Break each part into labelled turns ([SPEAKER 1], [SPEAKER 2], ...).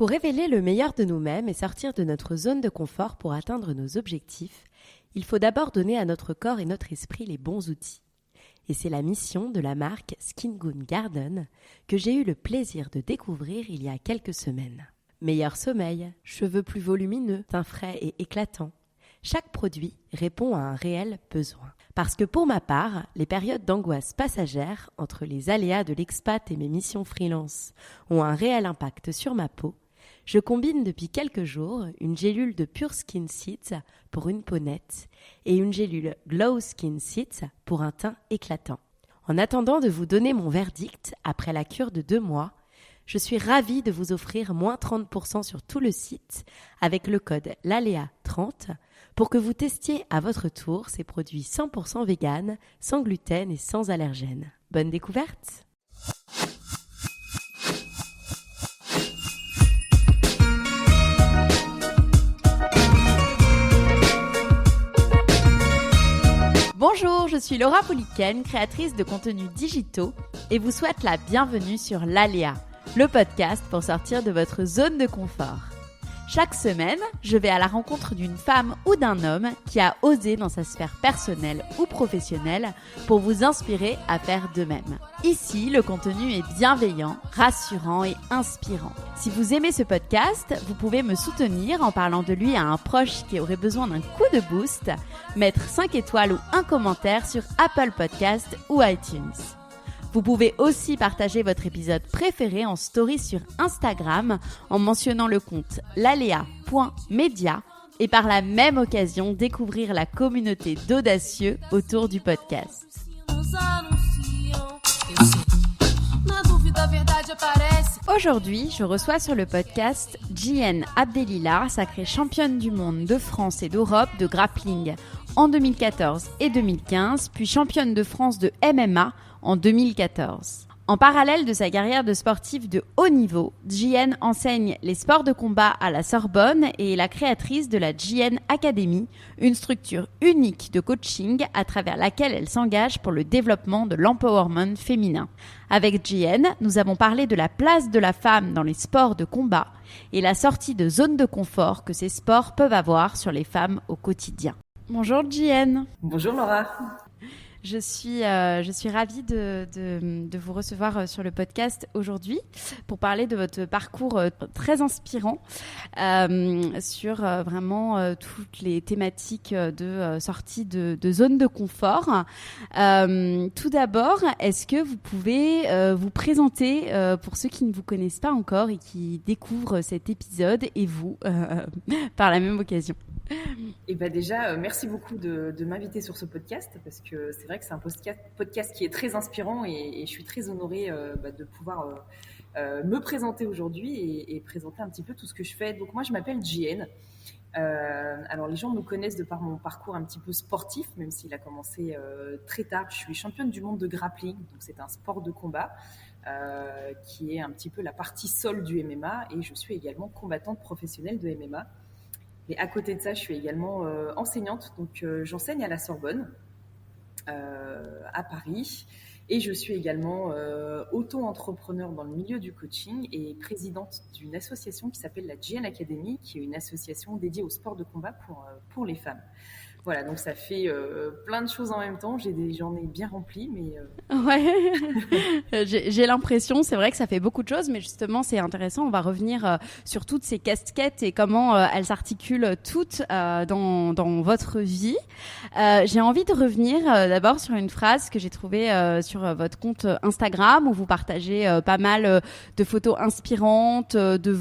[SPEAKER 1] Pour révéler le meilleur de nous-mêmes et sortir de notre zone de confort pour atteindre nos objectifs, il faut d'abord donner à notre corps et notre esprit les bons outils. Et c'est la mission de la marque Skin Good Garden que j'ai eu le plaisir de découvrir il y a quelques semaines. Meilleur sommeil, cheveux plus volumineux, teint frais et éclatant. Chaque produit répond à un réel besoin. Parce que pour ma part, les périodes d'angoisse passagère entre les aléas de l'expat et mes missions freelance ont un réel impact sur ma peau, je combine depuis quelques jours une gélule de Pure Skin Seeds pour une peau nette et une gélule Glow Skin Seeds pour un teint éclatant. En attendant de vous donner mon verdict après la cure de 2 mois, je suis ravie de vous offrir moins 30% sur tout le site avec le code LALEA30 pour que vous testiez à votre tour ces produits 100% vegan, sans gluten et sans allergènes. Bonne découverte! Bonjour, je suis Laura Pouliken, créatrice de contenus digitaux et vous souhaite la bienvenue sur l'Aléa, le podcast pour sortir de votre zone de confort. Chaque semaine, je vais à la rencontre d'une femme ou d'un homme qui a osé dans sa sphère personnelle ou professionnelle pour vous inspirer à faire de même. Ici, le contenu est bienveillant, rassurant et inspirant. Si vous aimez ce podcast, vous pouvez me soutenir en parlant de lui à un proche qui aurait besoin d'un coup de boost, mettre 5 étoiles ou un commentaire sur Apple Podcasts ou iTunes. Vous pouvez aussi partager votre épisode préféré en story sur Instagram en mentionnant le compte lalea.media et par la même occasion découvrir la communauté d'audacieux autour du podcast. Aujourd'hui, je reçois sur le podcast Jihen Abdelila, sacrée championne du monde de France et d'Europe de grappling en 2014 et 2015, puis championne de France de MMA en 2014. En parallèle de sa carrière de sportive de haut niveau, Jihen enseigne les sports de combat à la Sorbonne et est la créatrice de la Jihen Academy, une structure unique de coaching à travers laquelle elle s'engage pour le développement de l'empowerment féminin. Avec Jihen, nous avons parlé de la place de la femme dans les sports de combat et la sortie de zone de confort que ces sports peuvent avoir sur les femmes au quotidien. Bonjour Jihen.
[SPEAKER 2] Bonjour Laura.
[SPEAKER 1] Je suis ravie de vous recevoir sur le podcast aujourd'hui pour parler de votre parcours très inspirant sur vraiment toutes les thématiques de sortie de zone de confort. Tout d'abord, est-ce que vous pouvez vous présenter pour ceux qui ne vous connaissent pas encore et qui découvrent cet épisode et vous par la même occasion?
[SPEAKER 2] Et déjà, merci beaucoup de m'inviter sur ce podcast parce que c'est vrai que c'est un podcast qui est très inspirant et je suis très honorée de pouvoir me présenter aujourd'hui et présenter un petit peu tout ce que je fais. Donc moi, je m'appelle Jihen. Alors les gens me connaissent de par mon parcours un petit peu sportif, même s'il a commencé très tard. Je suis championne du monde de grappling, donc c'est un sport de combat qui est un petit peu la partie sol du MMA et je suis également combattante professionnelle de MMA. Et à côté de ça, je suis également enseignante, donc j'enseigne à la Sorbonne, à Paris, et je suis également auto-entrepreneur dans le milieu du coaching et présidente d'une association qui s'appelle la Jihen Academy, qui est une association dédiée au sport de combat pour les femmes. Voilà, donc ça fait plein de choses en même temps. J'ai des journées bien remplies, mais...
[SPEAKER 1] Ouais, j'ai l'impression, c'est vrai que ça fait beaucoup de choses, mais justement, c'est intéressant. On va revenir sur toutes ces casquettes et comment elles s'articulent toutes dans votre vie. J'ai envie de revenir d'abord sur une phrase que j'ai trouvée sur votre compte Instagram où vous partagez pas mal de photos inspirantes de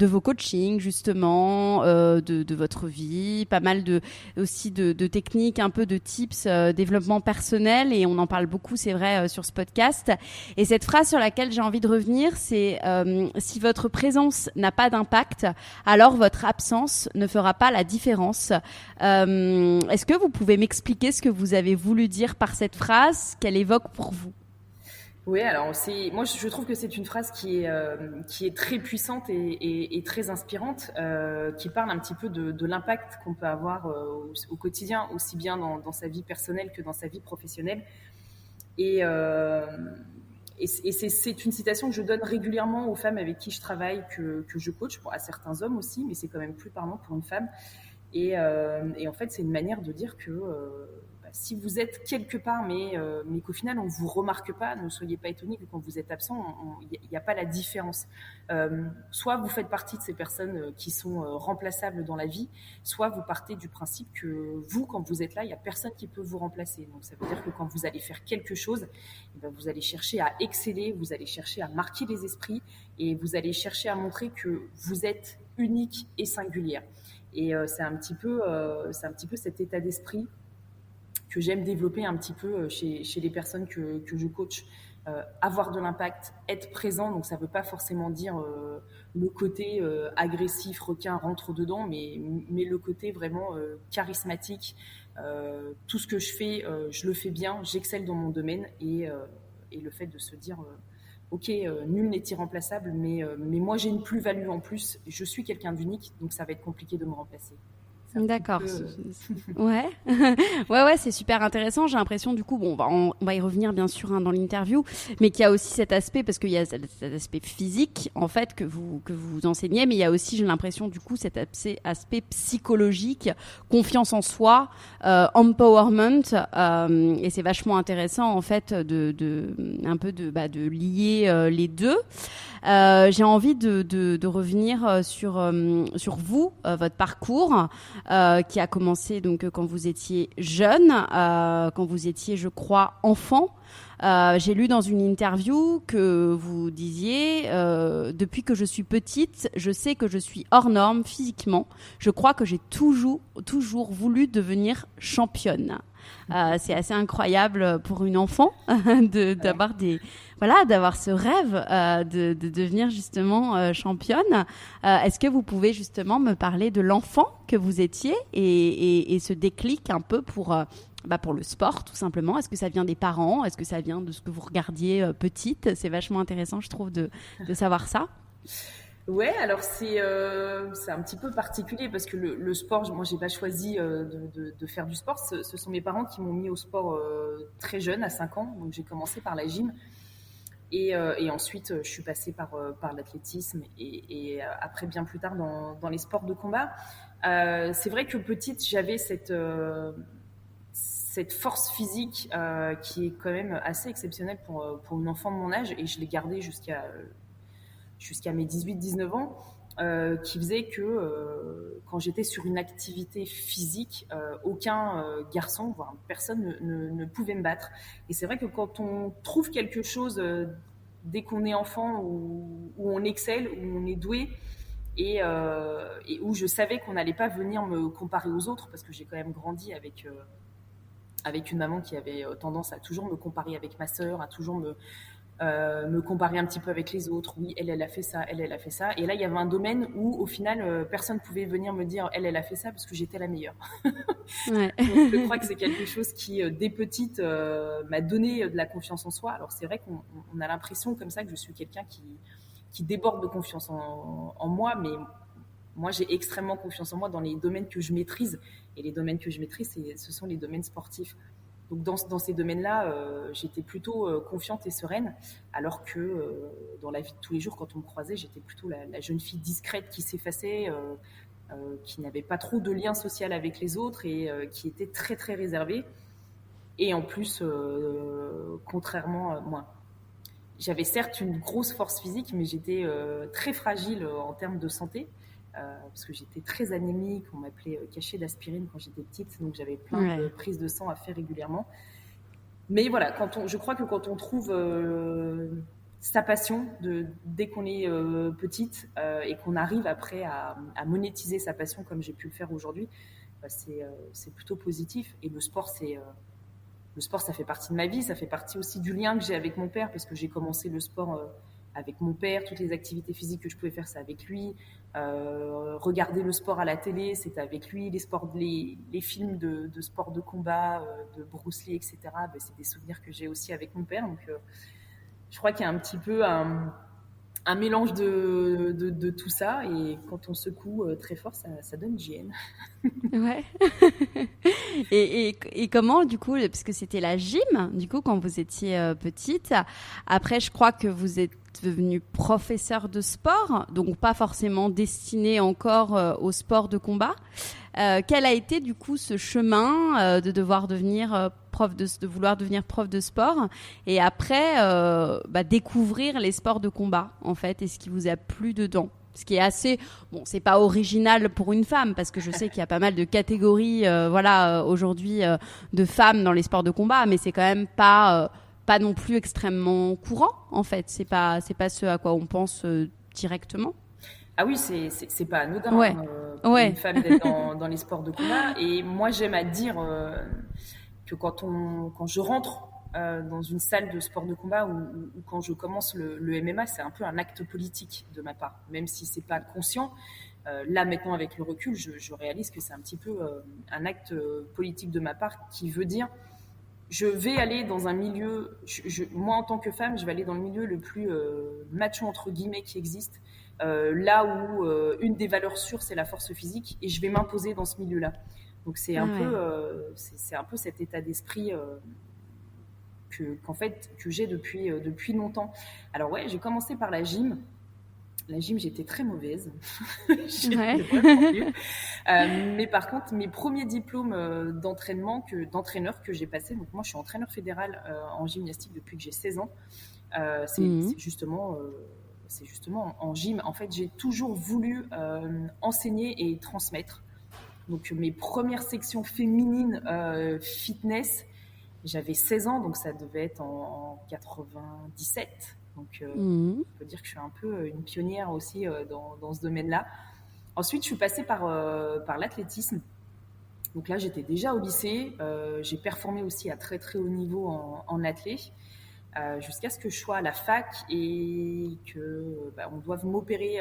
[SPEAKER 1] vos coachings, justement, de votre vie, pas mal aussi de techniques, un peu de tips, développement personnel, et on en parle beaucoup, c'est vrai, sur ce podcast. Et cette phrase sur laquelle j'ai envie de revenir, c'est si votre présence n'a pas d'impact, alors votre absence ne fera pas la différence. Est-ce que vous pouvez m'expliquer ce que vous avez voulu dire par cette phrase, qu'elle évoque pour vous?
[SPEAKER 2] Oui, alors moi je trouve que c'est une phrase qui est très puissante et très inspirante, qui parle un petit peu de l'impact qu'on peut avoir au quotidien, aussi bien dans sa vie personnelle que dans sa vie professionnelle. Et c'est une citation que je donne régulièrement aux femmes avec qui je travaille, que je coach, à certains hommes aussi, mais c'est quand même plus parlant pour une femme. Et en fait, c'est une manière de dire que si vous êtes quelque part, mais qu'au final, on ne vous remarque pas, ne soyez pas étonnés que quand vous êtes absent, il n'y a pas la différence. Soit vous faites partie de ces personnes qui sont remplaçables dans la vie, soit vous partez du principe que vous, quand vous êtes là, il n'y a personne qui peut vous remplacer. Donc ça veut dire que quand vous allez faire quelque chose, eh ben, vous allez chercher à exceller, vous allez chercher à marquer les esprits et vous allez chercher à montrer que vous êtes unique et singulière. Et c'est un petit peu cet état d'esprit que j'aime développer un petit peu chez les personnes que je coach. Avoir de l'impact, être présent, donc ça ne veut pas forcément dire le côté agressif, requin, rentre dedans, mais le côté vraiment charismatique. Tout ce que je fais, je le fais bien, j'excelle dans mon domaine, et le fait de se dire ok, nul n'est irremplaçable, mais moi j'ai une plus-value en plus, je suis quelqu'un d'unique, donc ça va être compliqué de me remplacer.
[SPEAKER 1] D'accord. Ouais. Ouais, c'est super intéressant. J'ai l'impression, du coup, bon, on va y revenir bien sûr dans l'interview, mais qu'il y a aussi cet aspect, parce qu'il y a cet aspect physique, en fait, que vous enseignez, mais il y a aussi, j'ai l'impression, du coup, cet aspect psychologique, confiance en soi, empowerment, et c'est vachement intéressant, en fait, de lier les deux. J'ai envie de revenir sur vous, votre parcours, qui a commencé donc quand vous étiez jeune, quand vous étiez, je crois, enfant. J'ai lu dans une interview que vous disiez depuis que je suis petite, je sais que je suis hors norme physiquement. Je crois que j'ai toujours voulu devenir championne. C'est assez incroyable pour une enfant d'avoir ce rêve de devenir justement championne. Est-ce que vous pouvez justement me parler de l'enfant que vous étiez et ce déclic un peu pour le sport, tout simplement? Est-ce que ça vient des parents? Est-ce que ça vient de ce que vous regardiez petite? C'est vachement intéressant, je trouve, de savoir ça.
[SPEAKER 2] Ouais, alors c'est un petit peu particulier parce que le sport, moi j'ai pas choisi de faire du sport. Ce sont mes parents qui m'ont mis au sport très jeune, à 5 ans. Donc j'ai commencé par la gym et ensuite je suis passée par l'athlétisme et après bien plus tard dans les sports de combat. C'est vrai que petite j'avais cette force physique qui est quand même assez exceptionnelle pour une enfant de mon âge, et je l'ai gardée jusqu'à mes 18-19 ans, qui faisait que quand j'étais sur une activité physique, aucun garçon, voire personne ne pouvait me battre. Et c'est vrai que quand on trouve quelque chose dès qu'on est enfant, où on excelle, où on est doué, et où je savais qu'on n'allait pas venir me comparer aux autres, parce que j'ai quand même grandi avec une maman qui avait tendance à toujours me comparer avec ma sœur, à toujours me comparer un petit peu avec les autres. Oui, elle a fait ça, elle a fait ça. Et là, il y avait un domaine où, au final, personne ne pouvait venir me dire elle a fait ça, parce que j'étais la meilleure.
[SPEAKER 1] Ouais.
[SPEAKER 2] Donc, je crois que c'est quelque chose qui, dès petite, m'a donné de la confiance en soi. Alors, c'est vrai qu'on a l'impression comme ça que je suis quelqu'un qui déborde de confiance en moi, mais moi, j'ai extrêmement confiance en moi dans les domaines que je maîtrise. Et les domaines que je maîtrise, ce sont les domaines sportifs. Donc dans ces domaines-là, j'étais plutôt confiante et sereine, alors que dans la vie de tous les jours, quand on me croisait, j'étais plutôt la jeune fille discrète qui s'effaçait, qui n'avait pas trop de lien social avec les autres et qui était très très réservée. Et en plus, contrairement à moi, j'avais certes une grosse force physique, mais j'étais très fragile en termes de santé. Parce que j'étais très anémique, on m'appelait cachet d'aspirine quand j'étais petite, donc j'avais plein de prises de sang à faire régulièrement. Mais voilà, je crois que quand on trouve sa passion dès qu'on est petite et qu'on arrive après à monétiser sa passion comme j'ai pu le faire aujourd'hui, c'est plutôt positif. Et le sport, ça fait partie de ma vie, ça fait partie aussi du lien que j'ai avec mon père, parce que j'ai commencé le sport avec mon père, toutes les activités physiques que je pouvais faire, c'est avec lui. Regarder le sport à la télé, c'était avec lui. Les films de sport de combat, de Bruce Lee, etc., c'est des souvenirs que j'ai aussi avec mon père. Donc, je crois qu'il y a un petit peu un mélange de tout ça. Et quand on secoue très fort, ça donne JN.
[SPEAKER 3] Ouais. Et comment, du coup, parce que c'était la gym, du coup, quand vous étiez petite. Après, je crois que vous êtes devenue professeure de sport, donc pas forcément destinée encore au sport de combat. Quel a été, du coup, ce chemin de devoir devenir de vouloir devenir prof de sport et après découvrir les sports de combat, en fait, et ce qui vous a plu dedans? Ce qui est assez, bon, c'est pas original pour une femme parce que je sais qu'il y a pas mal de catégories, aujourd'hui de femmes dans les sports de combat, mais c'est quand même pas non plus extrêmement courant en fait. C'est pas ce à quoi on pense directement.
[SPEAKER 2] Ah oui, c'est pas anodin
[SPEAKER 3] Ouais,
[SPEAKER 2] pour
[SPEAKER 3] ouais,
[SPEAKER 2] une femme d'être dans les sports de combat. Et moi, j'aime à dire que quand je rentre dans une salle de sport de combat ou quand je commence le MMA, c'est un peu un acte politique de ma part, même si c'est pas conscient. Là, maintenant, avec le recul, je réalise que c'est un petit peu un acte politique de ma part qui veut dire je vais aller dans un milieu, moi en tant que femme, je vais aller dans le milieu le plus macho entre guillemets qui existe, là où une des valeurs sûres c'est la force physique et je vais m'imposer dans ce milieu-là. Donc c'est un peu, c'est un peu cet état d'esprit qu'en fait que j'ai depuis longtemps. Alors ouais, j'ai commencé par la gym. La gym, j'étais très mauvaise. J'étais vraiment nulle. Mais par contre, mes premiers diplômes d'entraîneur que j'ai passé, donc moi je suis entraîneur fédéral en gymnastique depuis que j'ai 16 ans, c'est justement en gym. En fait, j'ai toujours voulu enseigner et transmettre. Donc mes premières sections féminines fitness, j'avais 16 ans, donc ça devait être en 97. Donc, on peut dire que je suis un peu une pionnière aussi dans ce domaine-là. Ensuite, je suis passée par l'athlétisme. Donc là, j'étais déjà au lycée. J'ai performé aussi à très très haut niveau en athlé, jusqu'à ce que je sois à la fac et que on doive m'opérer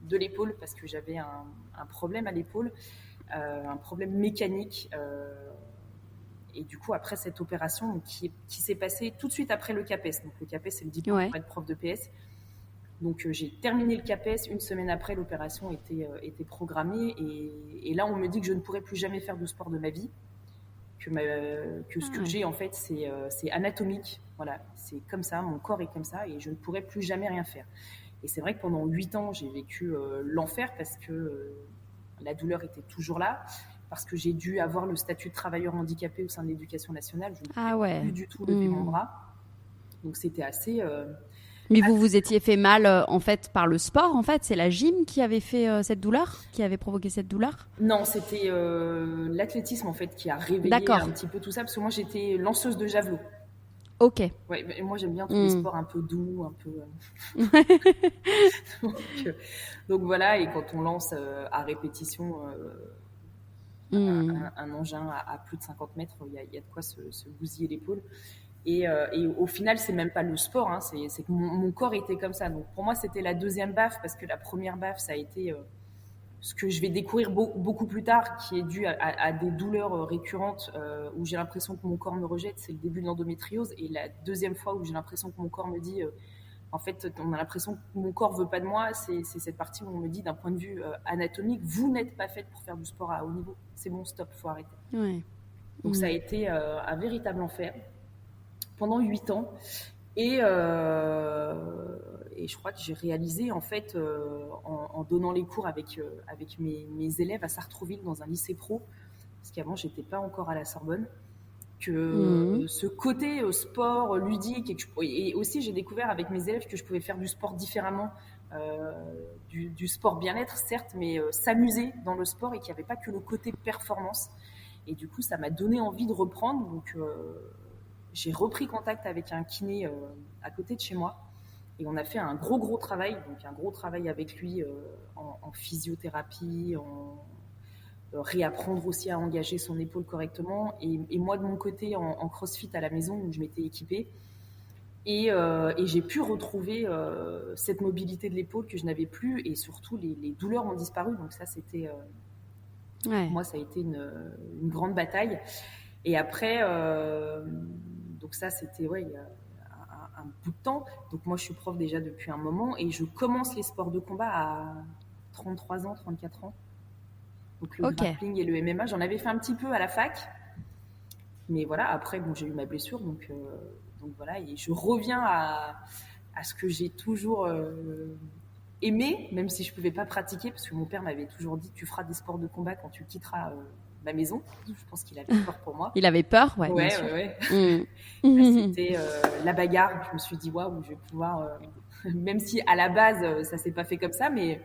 [SPEAKER 2] de l'épaule parce que j'avais un problème à l'épaule, un problème mécanique. Et du coup, après cette opération donc, qui s'est passée tout de suite après le CAPES. Donc, le CAPES, c'est le diplôme pour être prof de PS. Donc, j'ai terminé le CAPES. Une semaine après, l'opération était programmée. Et là, on me dit que je ne pourrais plus jamais faire de sport de ma vie. Que ce que j'ai, en fait, c'est anatomique. Voilà, c'est comme ça. Mon corps est comme ça. Et je ne pourrais plus jamais rien faire. Et c'est vrai que pendant 8 ans, j'ai vécu l'enfer parce que la douleur était toujours là. Parce que j'ai dû avoir le statut de travailleur handicapé au sein de l'éducation nationale. Je ne pouvais plus du tout lever mon bras. Donc, c'était assez...
[SPEAKER 3] Mais vous étiez fait mal, en fait, par le sport, en fait? C'est la gym qui avait fait cette douleur? Qui avait provoqué cette douleur?
[SPEAKER 2] Non, c'était l'athlétisme, en fait, qui a réveillé un petit peu tout ça. Parce que moi, j'étais lanceuse de javelot.
[SPEAKER 3] Ok.
[SPEAKER 2] Ouais, mais moi, j'aime bien tous les sports un peu doux, un peu... donc, voilà, et quand on lance à répétition... un engin à plus de 50 mètres, il y a de quoi se bousiller l'épaule. Et au final, c'est même pas le sport, hein, c'est que mon corps était comme ça. Donc pour moi, c'était la deuxième baffe, parce que la première baffe, ça a été ce que je vais découvrir beaucoup plus tard, qui est dû à des douleurs récurrentes où j'ai l'impression que mon corps me rejette. C'est le début de l'endométriose. Et la deuxième fois où j'ai l'impression que mon corps me dit... en fait, on a l'impression que mon corps veut pas de moi. C'est cette partie où on me dit, d'un point de vue anatomique, vous n'êtes pas faite pour faire du sport à haut niveau. C'est bon, stop, faut arrêter.
[SPEAKER 3] Ouais.
[SPEAKER 2] Donc ça a été un véritable enfer pendant 8 ans. Et je crois que j'ai réalisé, en fait, en donnant les cours avec mes élèves à Sartrouville dans un lycée pro, parce qu'avant, j'étais pas encore à la Sorbonne, que ce côté sport ludique et aussi j'ai découvert avec mes élèves que je pouvais faire du sport différemment, du sport bien-être certes, mais s'amuser dans le sport et qu'il n'y avait pas que le côté performance. Et du coup, ça m'a donné envie de reprendre. Donc, j'ai repris contact avec un kiné à côté de chez moi et on a fait un gros travail, donc un gros travail avec lui en physiothérapie, en réapprendre aussi à engager son épaule correctement et moi de mon côté en crossfit à la maison où je m'étais équipée et j'ai pu retrouver cette mobilité de l'épaule que je n'avais plus et surtout les douleurs ont disparu. Donc ça c'était pour moi ça a été une grande bataille. Et après donc ça c'était un un bout de temps. Donc moi, je suis prof déjà depuis un moment et je commence les sports de combat à 33 ans, 34 ans. Donc le grappling et le MMA, j'en avais fait un petit peu à la fac. Mais voilà, après, bon, j'ai eu ma blessure, donc voilà. Et je reviens à ce que j'ai toujours aimé, même si je ne pouvais pas pratiquer, parce que mon père m'avait toujours dit, tu feras des sports de combat quand tu quitteras ma maison. Je pense qu'il avait peur pour moi.
[SPEAKER 3] Il avait peur, ouais.
[SPEAKER 2] Ouais. C'était la bagarre. Je me suis dit, waouh, je vais pouvoir, même si à la base, ça ne s'est pas fait comme ça, mais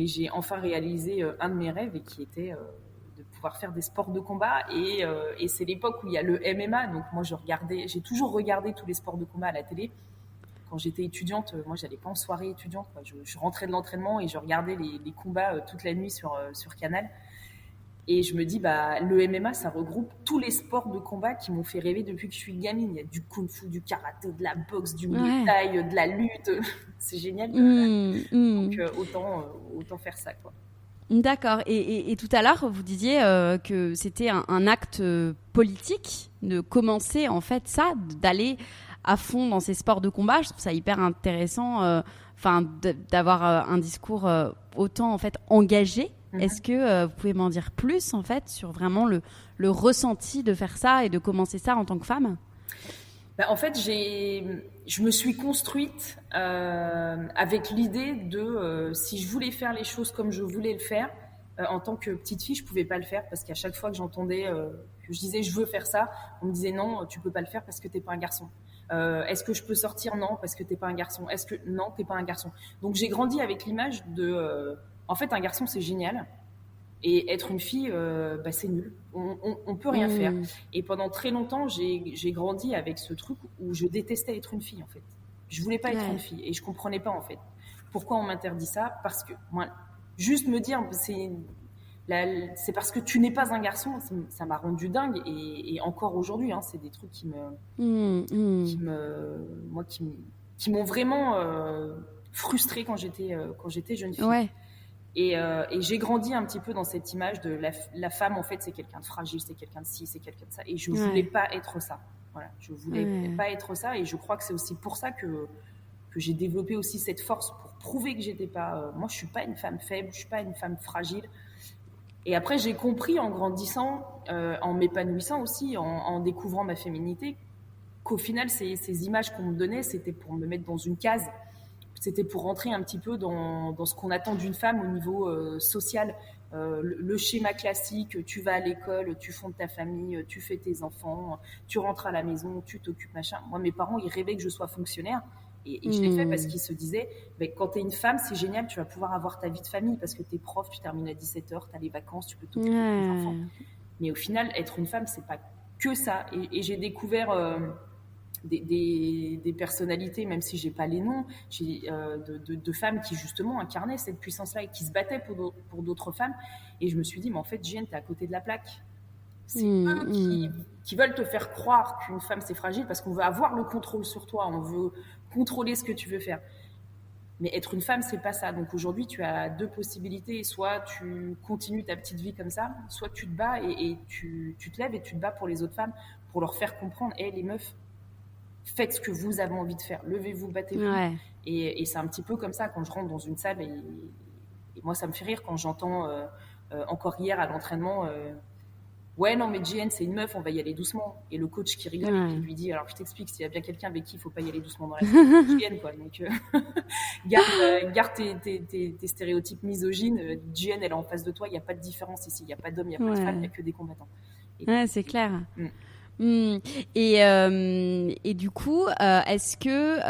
[SPEAKER 2] j'ai enfin réalisé un de mes rêves et qui était de pouvoir faire des sports de combat. Et c'est l'époque où il y a le MMA. Donc moi, j'ai toujours regardé tous les sports de combat à la télé. Quand j'étais étudiante, moi, j'allais pas en soirée étudiante. Je rentrais de l'entraînement et je regardais les combats toute la nuit sur Canal. Et je me dis, le MMA, ça regroupe tous les sports de combat qui m'ont fait rêver depuis que je suis gamine. Il y a du kung-fu, du karaté, de la boxe, du muay thai, de la lutte. C'est génial. Donc, autant faire ça, quoi.
[SPEAKER 3] D'accord. Et tout à l'heure, vous disiez que c'était un acte politique de commencer, en fait, ça, d'aller à fond dans ces sports de combat. Je trouve ça hyper intéressant, d'avoir un discours autant, en fait, engagé. Est-ce que vous pouvez m'en dire plus, en fait, sur vraiment le ressenti de faire ça et de commencer ça en tant que femme ?
[SPEAKER 2] En fait, je me suis construite avec l'idée de si je voulais faire les choses comme je voulais le faire, en tant que petite fille, je pouvais pas le faire parce qu'à chaque fois que j'entendais que je disais je veux faire ça, on me disait non, tu peux pas le faire parce que t'es pas un garçon. Est-ce que je peux sortir ? Non, parce que t'es pas un garçon. Non, t'es pas un garçon. Donc j'ai grandi avec l'image de en fait, un garçon, c'est génial. Et être une fille, c'est nul. On peut rien faire. Et pendant très longtemps, j'ai grandi avec ce truc où je détestais être une fille, en fait. Je voulais pas être une fille. Et je comprenais pas, en fait. Pourquoi on m'interdit ça ? Parce que, moi, juste me dire, c'est parce que tu n'es pas un garçon, ça m'a rendu dingue. Et encore aujourd'hui, hein, c'est des trucs qui m'ont vraiment frustrée quand j'étais jeune fille.
[SPEAKER 3] Ouais.
[SPEAKER 2] Et j'ai grandi un petit peu dans cette image de la femme, en fait, c'est quelqu'un de fragile, c'est quelqu'un de ci, c'est quelqu'un de ça. Et je voulais pas être ça. Voilà, je voulais pas être ça. Et je crois que c'est aussi pour ça que j'ai développé aussi cette force pour prouver que j'étais pas. Moi, je suis pas une femme faible, je suis pas une femme fragile. Et après, j'ai compris en grandissant, en m'épanouissant aussi, en découvrant ma féminité, qu'au final, ces images qu'on me donnait, c'était pour me mettre dans une case. C'était pour rentrer un petit peu dans ce qu'on attend d'une femme au niveau social. Le schéma classique, tu vas à l'école, tu fondes ta famille, tu fais tes enfants, tu rentres à la maison, tu t'occupes, machin. Moi, mes parents, ils rêvaient que je sois fonctionnaire. Et je l'ai fait parce qu'ils se disaient, quand t'es une femme, c'est génial, tu vas pouvoir avoir ta vie de famille parce que t'es prof, tu termines à 17h, t'as les vacances, tu peux t'occuper de tes enfants. Mais au final, être une femme, c'est pas que ça. Et j'ai découvert des personnalités, même si j'ai pas les noms, de femmes qui justement incarnaient cette puissance-là et qui se battaient pour d'autres femmes. Et je me suis dit, mais en fait, Jeanne, t'es à côté de la plaque. C'est eux qui veulent te faire croire qu'une femme c'est fragile parce qu'on veut avoir le contrôle sur toi, on veut contrôler ce que tu veux faire. Mais être une femme, c'est pas ça. Donc aujourd'hui, tu as deux possibilités. Soit tu continues ta petite vie comme ça, soit tu te bats et tu te lèves et tu te bats pour les autres femmes, pour leur faire comprendre, les meufs, faites ce que vous avez envie de faire. Levez-vous, battez-vous. Ouais. Et c'est un petit peu comme ça quand je rentre dans une salle. Et moi, ça me fait rire quand j'entends encore hier à l'entraînement ouais, non, mais Jeanne, c'est une meuf, on va y aller doucement. Et le coach qui rigole et qui lui dit, alors je t'explique, s'il y a bien quelqu'un avec qui il ne faut pas y aller doucement dans la vie, Jeanne, quoi. Donc, garde tes stéréotypes misogynes. Jeanne, elle est en face de toi, il n'y a pas de différence ici. Il n'y a pas d'hommes, il n'y a pas de femmes, il n'y a que des combattants.
[SPEAKER 3] C'est clair. Et du coup, est-ce que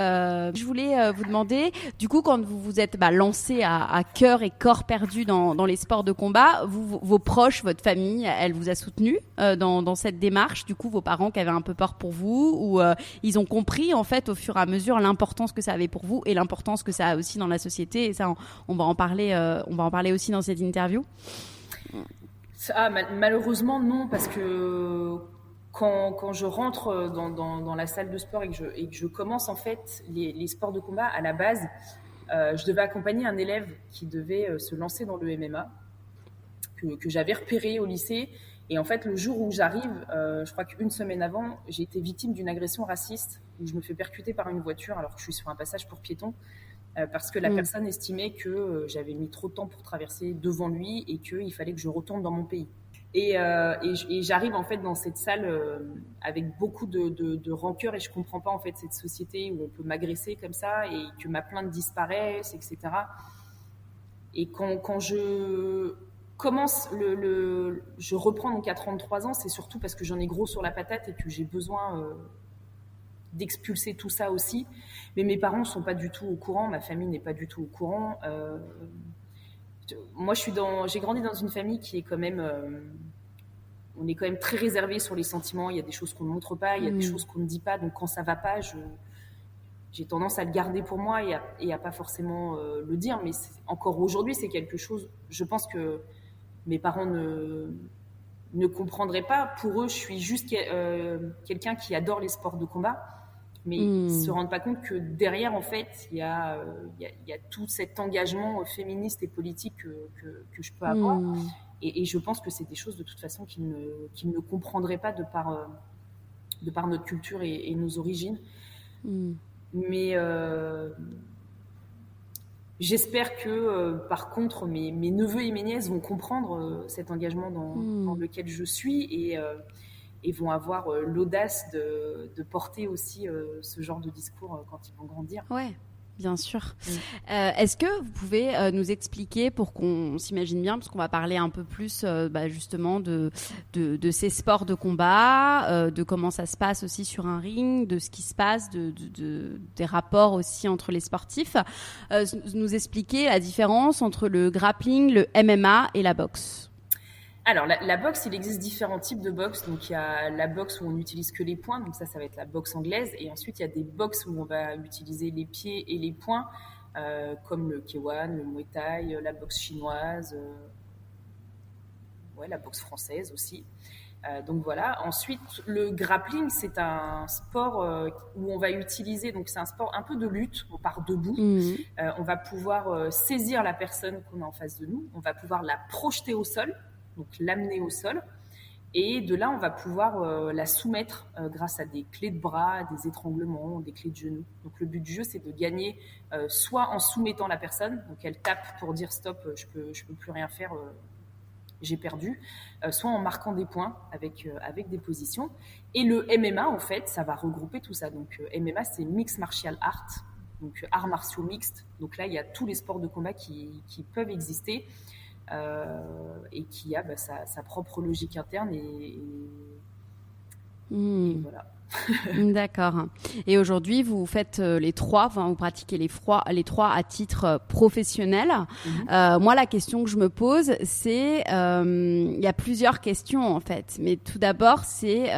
[SPEAKER 3] je voulais vous demander, du coup, quand vous vous êtes lancé à cœur et corps perdu dans les sports de combat, vos proches, votre famille, elle vous a soutenu dans cette démarche. Du coup, vos parents qui avaient un peu peur pour vous, ou ils ont compris en fait au fur et à mesure l'importance que ça avait pour vous et l'importance que ça a aussi dans la société. Et ça, on va en parler aussi dans cette interview.
[SPEAKER 2] Malheureusement non, parce que quand je rentre dans la salle de sport et que je commence en fait les sports de combat, à la base, je devais accompagner un élève qui devait se lancer dans le MMA, que j'avais repéré au lycée. Et en fait, le jour où j'arrive, je crois qu'une semaine avant, j'ai été victime d'une agression raciste où je me fais percuter par une voiture alors que je suis sur un passage pour piétons parce que la personne estimait que j'avais mis trop de temps pour traverser devant lui et qu'il fallait que je retourne dans mon pays. Et j'arrive en fait dans cette salle avec beaucoup de rancœur et je comprends pas en fait cette société où on peut m'agresser comme ça et que ma plainte disparaisse, etc. Et quand je commence je reprends donc à 33 ans, c'est surtout parce que j'en ai gros sur la patate et que j'ai besoin d'expulser tout ça aussi. Mais mes parents sont pas du tout au courant, ma famille n'est pas du tout au courant. Moi, j'ai grandi dans une famille qui est quand même, on est quand même très réservé sur les sentiments. Il y a des choses qu'on ne montre pas, il y a des choses qu'on ne dit pas. Donc quand ça va pas, j'ai tendance à le garder pour moi et à pas forcément le dire. Mais encore aujourd'hui, c'est quelque chose. Je pense que mes parents ne comprendraient pas. Pour eux, je suis juste quelqu'un qui adore les sports de combat. Mais ils ne se rendent pas compte que derrière, en fait, il y a tout cet engagement féministe et politique que je peux avoir. Et je pense que c'est des choses, de toute façon, qu'ils ne comprendraient pas de par notre culture et nos origines. Mais j'espère que, par contre, mes neveux et mes nièces vont comprendre cet engagement dans lequel je suis et vont avoir l'audace de porter aussi ce genre de discours quand ils vont grandir.
[SPEAKER 3] Ouais, bien sûr. Est-ce que vous pouvez nous expliquer, pour qu'on s'imagine bien, parce qu'on va parler un peu plus justement de ces sports de combat, de comment ça se passe aussi sur un ring, de ce qui se passe, des rapports aussi entre les sportifs, nous expliquer la différence entre le grappling, le MMA et la boxe.
[SPEAKER 2] Alors, la boxe, il existe différents types de boxe. Donc, il y a la boxe où on n'utilise que les poings. Donc, ça va être la boxe anglaise. Et ensuite, il y a des boxes où on va utiliser les pieds et les poings, comme le K1, le Muay Thai, la boxe chinoise, la boxe française aussi. Donc, voilà. Ensuite, le grappling, c'est un sport où on va utiliser... Donc, c'est un sport un peu de lutte. On part debout. On va pouvoir saisir la personne qu'on a en face de nous. On va pouvoir la projeter au sol. Donc l'amener au sol. Et de là, on va pouvoir la soumettre grâce à des clés de bras, des étranglements, des clés de genoux. Donc le but du jeu, c'est de gagner soit en soumettant la personne, donc elle tape pour dire stop, je peux plus rien faire, j'ai perdu, soit en marquant des points avec des positions. Et le MMA, en fait, ça va regrouper tout ça. Donc MMA, c'est Mixed Martial Art, donc arts martiaux mixtes. Donc là, il y a tous les sports de combat qui peuvent exister. Et qui a sa propre logique interne et voilà.
[SPEAKER 3] D'accord. Et aujourd'hui, vous faites les trois, vous pratiquez les trois à titre professionnel. Moi, la question que je me pose, c'est, il y a plusieurs questions en fait. Mais tout d'abord, c'est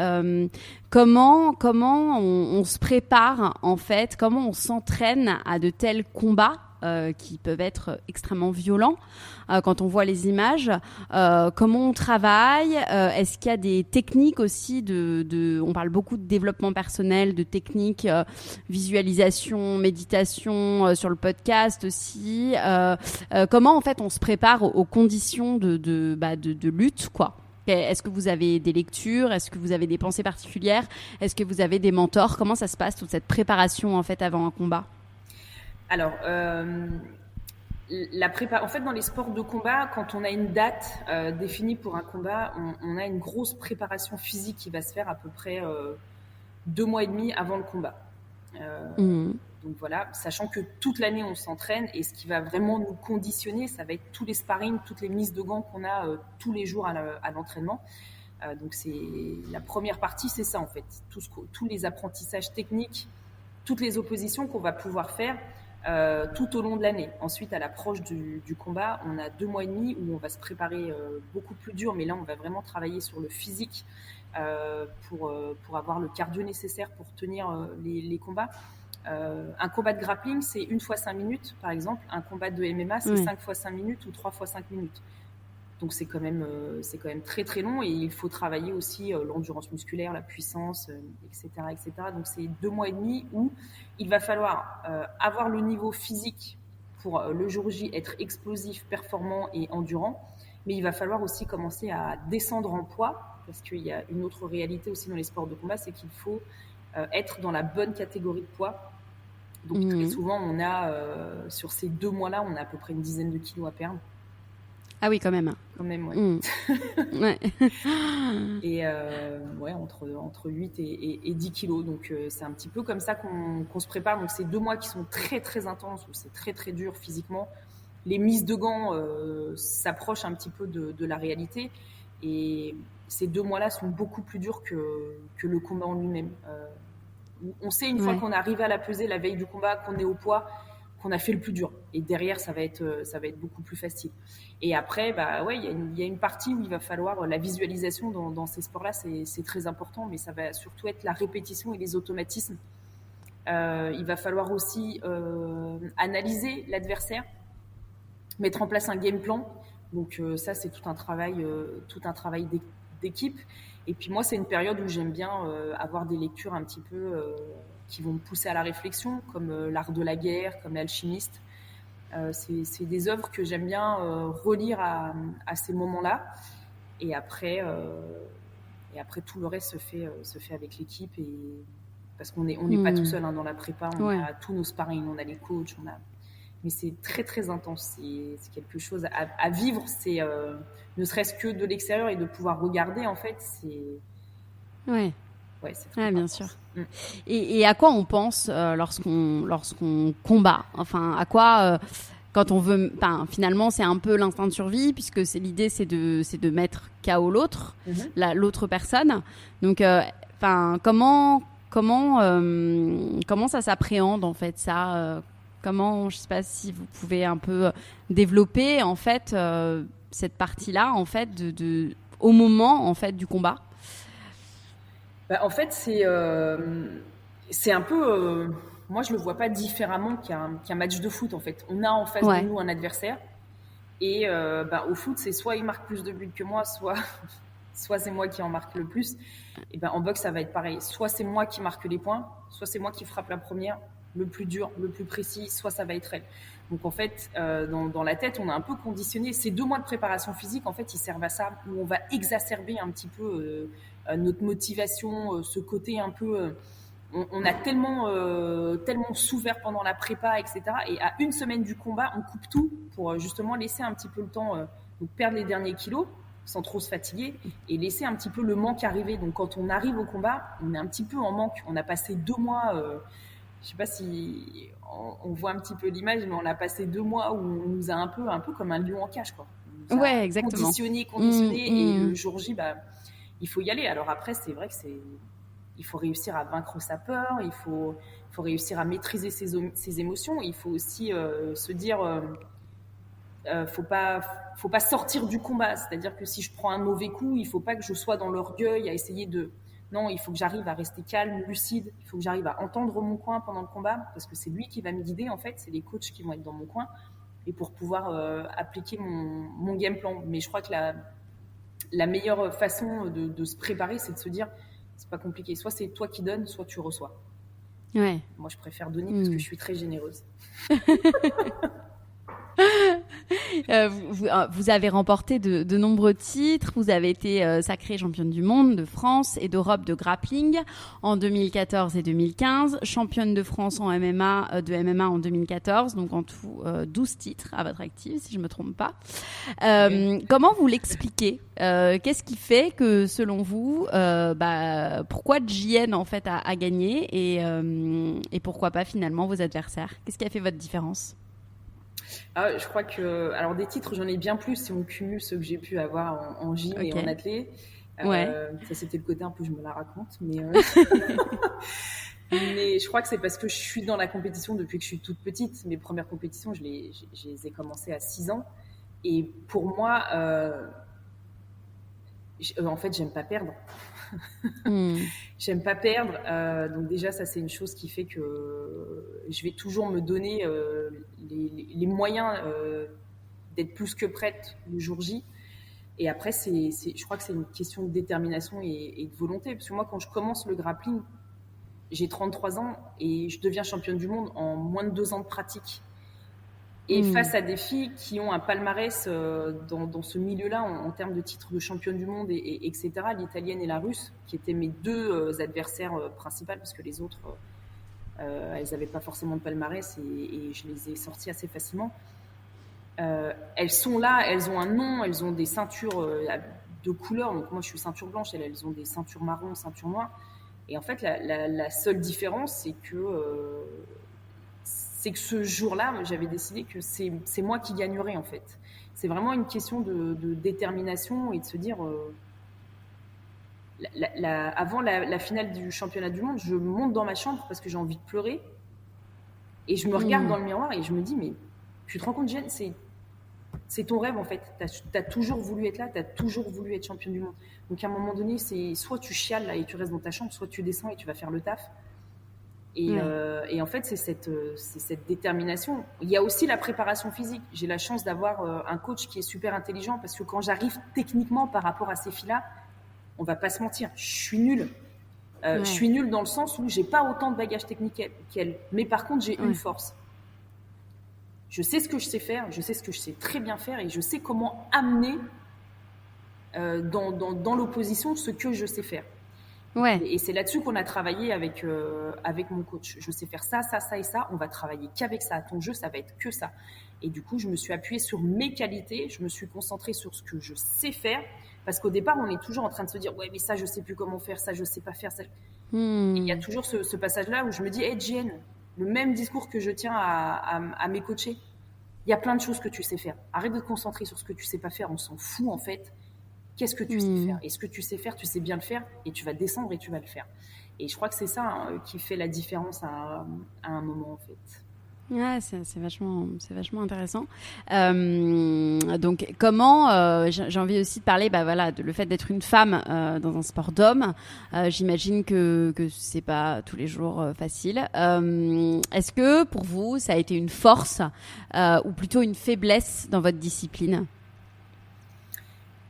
[SPEAKER 3] comment on se prépare en fait, comment on s'entraîne à de tels combats qui peuvent être extrêmement violents quand on voit les images. Comment on travaille, est-ce qu'il y a des techniques aussi on parle beaucoup de développement personnel, de techniques, visualisation, méditation sur le podcast aussi. Comment en fait on se prépare aux conditions de lutte, quoi. Est-ce que vous avez des lectures? Est-ce que vous avez des pensées particulières? Est-ce que vous avez des mentors? Comment ça se passe, toute cette préparation en fait avant un combat?
[SPEAKER 2] Alors, en fait, dans les sports de combat, quand on a une date définie pour un combat, on a une grosse préparation physique qui va se faire à peu près 2 mois et demi avant le combat. Donc voilà, sachant que toute l'année on s'entraîne et ce qui va vraiment nous conditionner, ça va être tous les sparring, toutes les mises de gants qu'on a tous les jours à l'entraînement. Donc c'est la première partie, c'est ça en fait, tous les apprentissages techniques, toutes les oppositions qu'on va pouvoir faire tout au long de l'année. Ensuite, à l'approche du combat, on a 2 mois et demi où on va se préparer beaucoup plus dur, mais là, on va vraiment travailler sur le physique pour avoir le cardio nécessaire pour tenir les combats. Un combat de grappling, c'est 1 fois 5 minutes, par exemple. Un combat de MMA, c'est 5 fois 5 minutes ou 3 fois 5 minutes. Donc, c'est quand même très, très long et il faut travailler aussi l'endurance musculaire, la puissance, etc., etc. Donc, c'est 2 mois et demi où il va falloir avoir le niveau physique pour le jour J être explosif, performant et endurant. mais il va falloir aussi commencer à descendre en poids, parce qu'il y a une autre réalité aussi dans les sports de combat, c'est qu'il faut être dans la bonne catégorie de poids. Donc très souvent, on a sur ces 2 mois-là, on a à peu près une dizaine de kilos à perdre.
[SPEAKER 3] Ah oui, quand même.
[SPEAKER 2] Quand même, ouais.
[SPEAKER 3] Ouais.
[SPEAKER 2] Et entre 8 et 10 kilos. Donc c'est un petit peu comme ça qu'on se prépare. Donc c'est 2 mois qui sont très très intenses, où c'est très très dur physiquement. Les mises de gants s'approchent un petit peu de la réalité. Et ces 2 mois-là sont beaucoup plus durs que le combat en lui-même. On sait une fois qu'on est arrivé à la pesée la veille du combat, qu'on est au poids, qu'on a fait le plus dur. Et derrière, ça va être beaucoup plus facile. Et après, il y a une partie où il va falloir la visualisation dans ces sports-là, c'est très important, mais ça va surtout être la répétition et les automatismes. Il va falloir aussi analyser l'adversaire, mettre en place un game plan. Donc ça, c'est tout un travail d'équipe. Et puis moi, c'est une période où j'aime bien avoir des lectures un petit peu qui vont me pousser à la réflexion, comme L'Art de la guerre, comme L'Alchimiste. C'est des œuvres que j'aime bien relire à ces moments-là. Et après, tout le reste se fait avec l'équipe. Parce qu'on n'est pas tout seul dans la prépa. On a tous nos sparring, on a les coachs, mais c'est très très intense, c'est quelque chose à vivre, c'est ne serait-ce que de l'extérieur et de pouvoir regarder en fait, c'est c'est très
[SPEAKER 3] bien
[SPEAKER 2] intense.
[SPEAKER 3] sûr. Et à quoi on pense lorsqu'on combat, enfin à quoi quand on veut, finalement c'est un peu l'instinct de survie, puisque l'idée c'est de mettre KO l'autre personne, donc comment ça s'appréhende en fait ça, comment, je sais pas si vous pouvez un peu développer en fait cette partie-là en fait au moment en fait du combat.
[SPEAKER 2] En fait, c'est un peu moi je le vois pas différemment qu'un match de foot en fait. On a en face de nous un adversaire et au foot, c'est soit il marque plus de buts que moi, soit c'est moi qui en marque le plus. Et en boxe, ça va être pareil. Soit c'est moi qui marque les points, soit c'est moi qui frappe la première, le plus dur, le plus précis, soit ça va être elle. Donc en fait, dans la tête, on a un peu conditionné. Ces 2 mois de préparation physique, en fait, ils servent à ça, où on va exacerber un petit peu notre motivation, ce côté un peu... on a tellement souffert pendant la prépa, etc. Et à une semaine du combat, on coupe tout pour justement laisser un petit peu le temps de perdre les derniers kilos sans trop se fatiguer et laisser un petit peu le manque arriver. Donc quand on arrive au combat, on est un petit peu en manque. On a passé 2 mois... je sais pas si on voit un petit peu l'image, mais on a passé 2 mois où on nous a un peu comme un lion en cage, quoi.
[SPEAKER 3] Exactement.
[SPEAKER 2] Conditionné, et le jour J, il faut y aller. Alors après, c'est vrai que il faut réussir à vaincre sa peur, il faut réussir à maîtriser ses émotions. Il faut aussi se dire, faut pas sortir du combat. C'est-à-dire que si je prends un mauvais coup, il faut pas que je sois dans l'orgueil à essayer de... Non, il faut que j'arrive à rester calme, lucide. Il faut que j'arrive à entendre mon coin pendant le combat, parce que c'est lui qui va me guider, en fait. C'est les coachs qui vont être dans mon coin, et pour pouvoir appliquer mon game plan. Mais je crois que la meilleure façon de se préparer, c'est de se dire, c'est pas compliqué. Soit c'est toi qui donnes, soit tu reçois.
[SPEAKER 3] Ouais.
[SPEAKER 2] Moi, je préfère donner parce que je suis très généreuse.
[SPEAKER 3] Vous avez remporté de nombreux titres. Vous avez été sacrée championne du monde, de France et d'Europe de grappling en 2014 et 2015, championne de France en MMA, en 2014, donc en tout 12 titres à votre actif, si je ne me trompe pas. Comment vous l'expliquez? Qu'est-ce qui fait que, selon vous, pourquoi JN en fait a gagné et pourquoi pas finalement vos adversaires? Qu'est-ce qui a fait votre différence?
[SPEAKER 2] Je crois que, alors des titres, j'en ai bien plus si on cumule ceux que j'ai pu avoir en gym et en athlé. Ça, c'était le côté un peu je me la raconte, mais mais je crois que c'est parce que je suis dans la compétition depuis que je suis toute petite. Mes premières compétitions, je les ai commencées à 6 ans, et pour moi, en fait, j'aime pas perdre. J'aime pas perdre, donc déjà ça c'est une chose qui fait que je vais toujours me donner les moyens d'être plus que prête le jour J. Et après je crois que c'est une question de détermination et de volonté, parce que moi quand je commence le grappling, j'ai 33 ans et je deviens championne du monde en moins de 2 ans de pratique. Et face à des filles qui ont un palmarès dans ce milieu-là en termes de titres de championne du monde, etc., l'italienne et la russe, qui étaient mes deux adversaires principales, parce que les autres, elles n'avaient pas forcément de palmarès et je les ai sorties assez facilement. Elles sont là, elles ont un nom, elles ont des ceintures de couleur. Donc moi, je suis ceinture blanche, elles ont des ceintures marron, ceintures noires. Et en fait, la seule différence, c'est que ce jour-là, j'avais décidé que c'est moi qui gagnerais, en fait. C'est vraiment une question de détermination et de se dire... avant la finale du championnat du monde, je monte dans ma chambre parce que j'ai envie de pleurer. Et je me regarde dans le miroir et je me dis, mais tu te rends compte, Jeanne, c'est ton rêve, en fait. Tu as toujours voulu être là, tu as toujours voulu être championne du monde. Donc, à un moment donné, c'est soit tu chiales là, et tu restes dans ta chambre, soit tu descends et tu vas faire le taf. Et en fait, c'est cette détermination. Il y a aussi la préparation physique. J'ai la chance d'avoir un coach qui est super intelligent parce que quand j'arrive techniquement par rapport à ces filles-là, on va pas se mentir, je suis nulle. Je suis nulle dans le sens où j'ai pas autant de bagages techniques qu'elle. Mais par contre, j'ai une force. Je sais ce que je sais faire, je sais ce que je sais très bien faire et je sais comment amener dans l'opposition ce que je sais faire.
[SPEAKER 3] Ouais.
[SPEAKER 2] Et c'est là-dessus qu'on a travaillé avec mon coach. Je sais faire ça, ça, ça et ça. On va travailler qu'avec ça. Ton jeu, ça va être que ça. Et du coup, je me suis appuyée sur mes qualités. Je me suis concentrée sur ce que je sais faire. Parce qu'au départ, on est toujours en train de se dire « Ouais, mais ça, je sais plus comment faire. Ça, je sais pas faire. » Il y a toujours ce passage-là où je me dis « Hey, Jen, le même discours que je tiens à mes coachés, il y a plein de choses que tu sais faire. Arrête de te concentrer sur ce que tu sais pas faire. On s'en fout, en fait. Qu'est-ce que tu sais faire ? Et ce que tu sais faire, tu sais bien le faire et tu vas descendre et tu vas le faire. Et je crois que c'est ça qui fait la différence à un moment, en fait.
[SPEAKER 3] Ouais, c'est vachement intéressant. Donc, comment j'ai envie aussi de parler, le fait d'être une femme dans un sport d'homme. J'imagine que c'est pas tous les jours facile. Est-ce que pour vous, ça a été une force ou plutôt une faiblesse dans votre discipline ?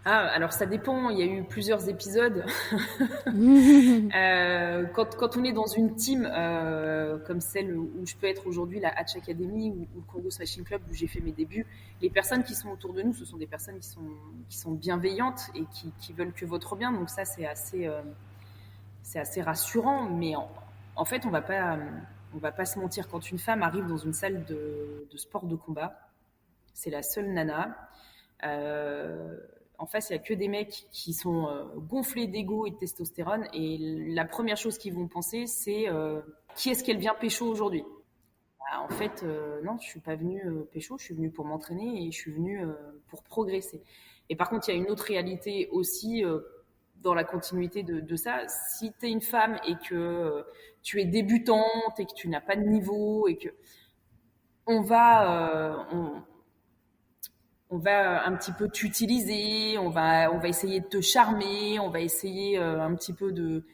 [SPEAKER 2] Alors ça dépend, il y a eu plusieurs épisodes. Quand on est dans une team comme celle où je peux être aujourd'hui, la Hatch Academy ou le Congo Smashing Club où j'ai fait mes débuts, les personnes qui sont autour de nous, ce sont des personnes qui sont bienveillantes et qui veulent que votre bien. Donc ça, c'est assez rassurant. Mais en fait, on va pas se mentir. Quand une femme arrive dans une salle de sport de combat, c'est la seule nana. En face, il n'y a que des mecs qui sont gonflés d'ego et de testostérone. Et la première chose qu'ils vont penser, c'est qui est-ce qu'elle vient pécho aujourd'hui ? En fait, non, je ne suis pas venue pécho, je suis venue pour m'entraîner et je suis venue pour progresser. Et par contre, il y a une autre réalité aussi dans la continuité de ça. Si tu es une femme et que tu es débutante et que tu n'as pas de niveau et que on va un petit peu t'utiliser, on va essayer de te charmer, on va essayer un petit peu de...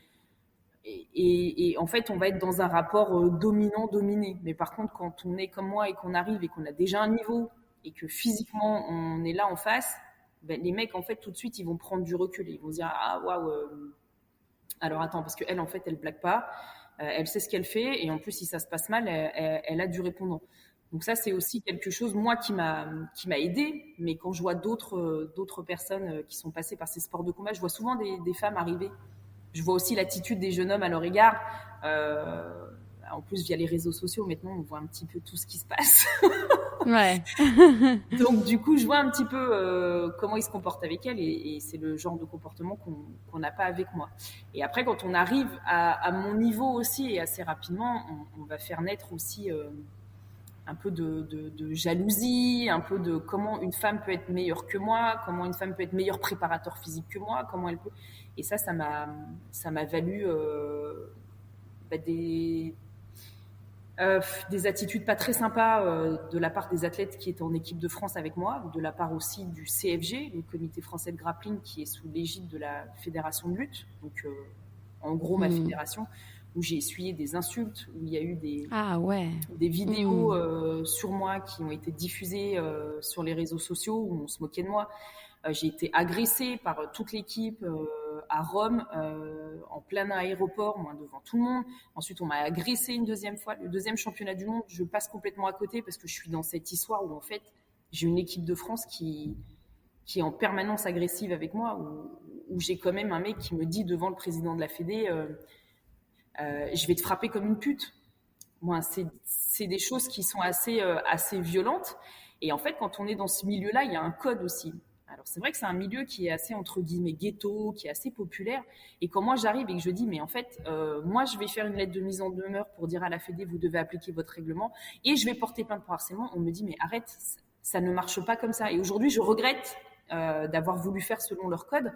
[SPEAKER 2] Et en fait, on va être dans un rapport dominant-dominé. Mais par contre, quand on est comme moi et qu'on arrive et qu'on a déjà un niveau et que physiquement, on est là en face, les mecs, en fait, tout de suite, ils vont prendre du recul. Ils vont se dire « Ah, waouh alors attends, parce qu'elle, en fait, elle blague pas. Elle sait ce qu'elle fait. Et en plus, si ça se passe mal, elle a du répondant. » Donc ça, c'est aussi quelque chose, moi, qui m'a aidée. Mais quand je vois d'autres personnes qui sont passées par ces sports de combat, je vois souvent des femmes arriver. Je vois aussi l'attitude des jeunes hommes à leur égard. En plus, via les réseaux sociaux, maintenant, on voit un petit peu tout ce qui se passe.
[SPEAKER 3] Ouais.
[SPEAKER 2] Donc, du coup, je vois un petit peu comment ils se comportent avec elles. Et c'est le genre de comportement qu'on n'a pas avec moi. Et après, quand on arrive à mon niveau aussi, et assez rapidement, on va faire naître aussi... un peu de jalousie, un peu de comment une femme peut être meilleure que moi, comment une femme peut être meilleur préparateur physique que moi, comment elle peut... Et ça m'a valu des attitudes pas très sympas de la part des athlètes qui étaient en équipe de France avec moi, de la part aussi du CFG, le Comité français de grappling, qui est sous l'égide de la Fédération de lutte, donc en gros ma fédération, où j'ai essuyé des insultes, où il y a eu des vidéos sur moi qui ont été diffusées sur les réseaux sociaux, où on se moquait de moi. J'ai été agressée par toute l'équipe à Rome, en plein aéroport, moi devant tout le monde. Ensuite, on m'a agressée une deuxième fois. Le deuxième championnat du monde, je passe complètement à côté parce que je suis dans cette histoire où en fait, j'ai une équipe de France qui est en permanence agressive avec moi, où j'ai quand même un mec qui me dit devant le président de la Fédé, je vais te frapper comme une pute. Moi, c'est des choses qui sont assez violentes. Et en fait, quand on est dans ce milieu-là, il y a un code aussi. Alors, c'est vrai que c'est un milieu qui est assez, entre guillemets, ghetto, qui est assez populaire. Et quand moi, j'arrive et que je dis, mais en fait, moi, je vais faire une lettre de mise en demeure pour dire à la Fédé, vous devez appliquer votre règlement, et je vais porter plainte pour harcèlement, on me dit, mais arrête, ça ne marche pas comme ça. Et aujourd'hui, je regrette d'avoir voulu faire selon leur code,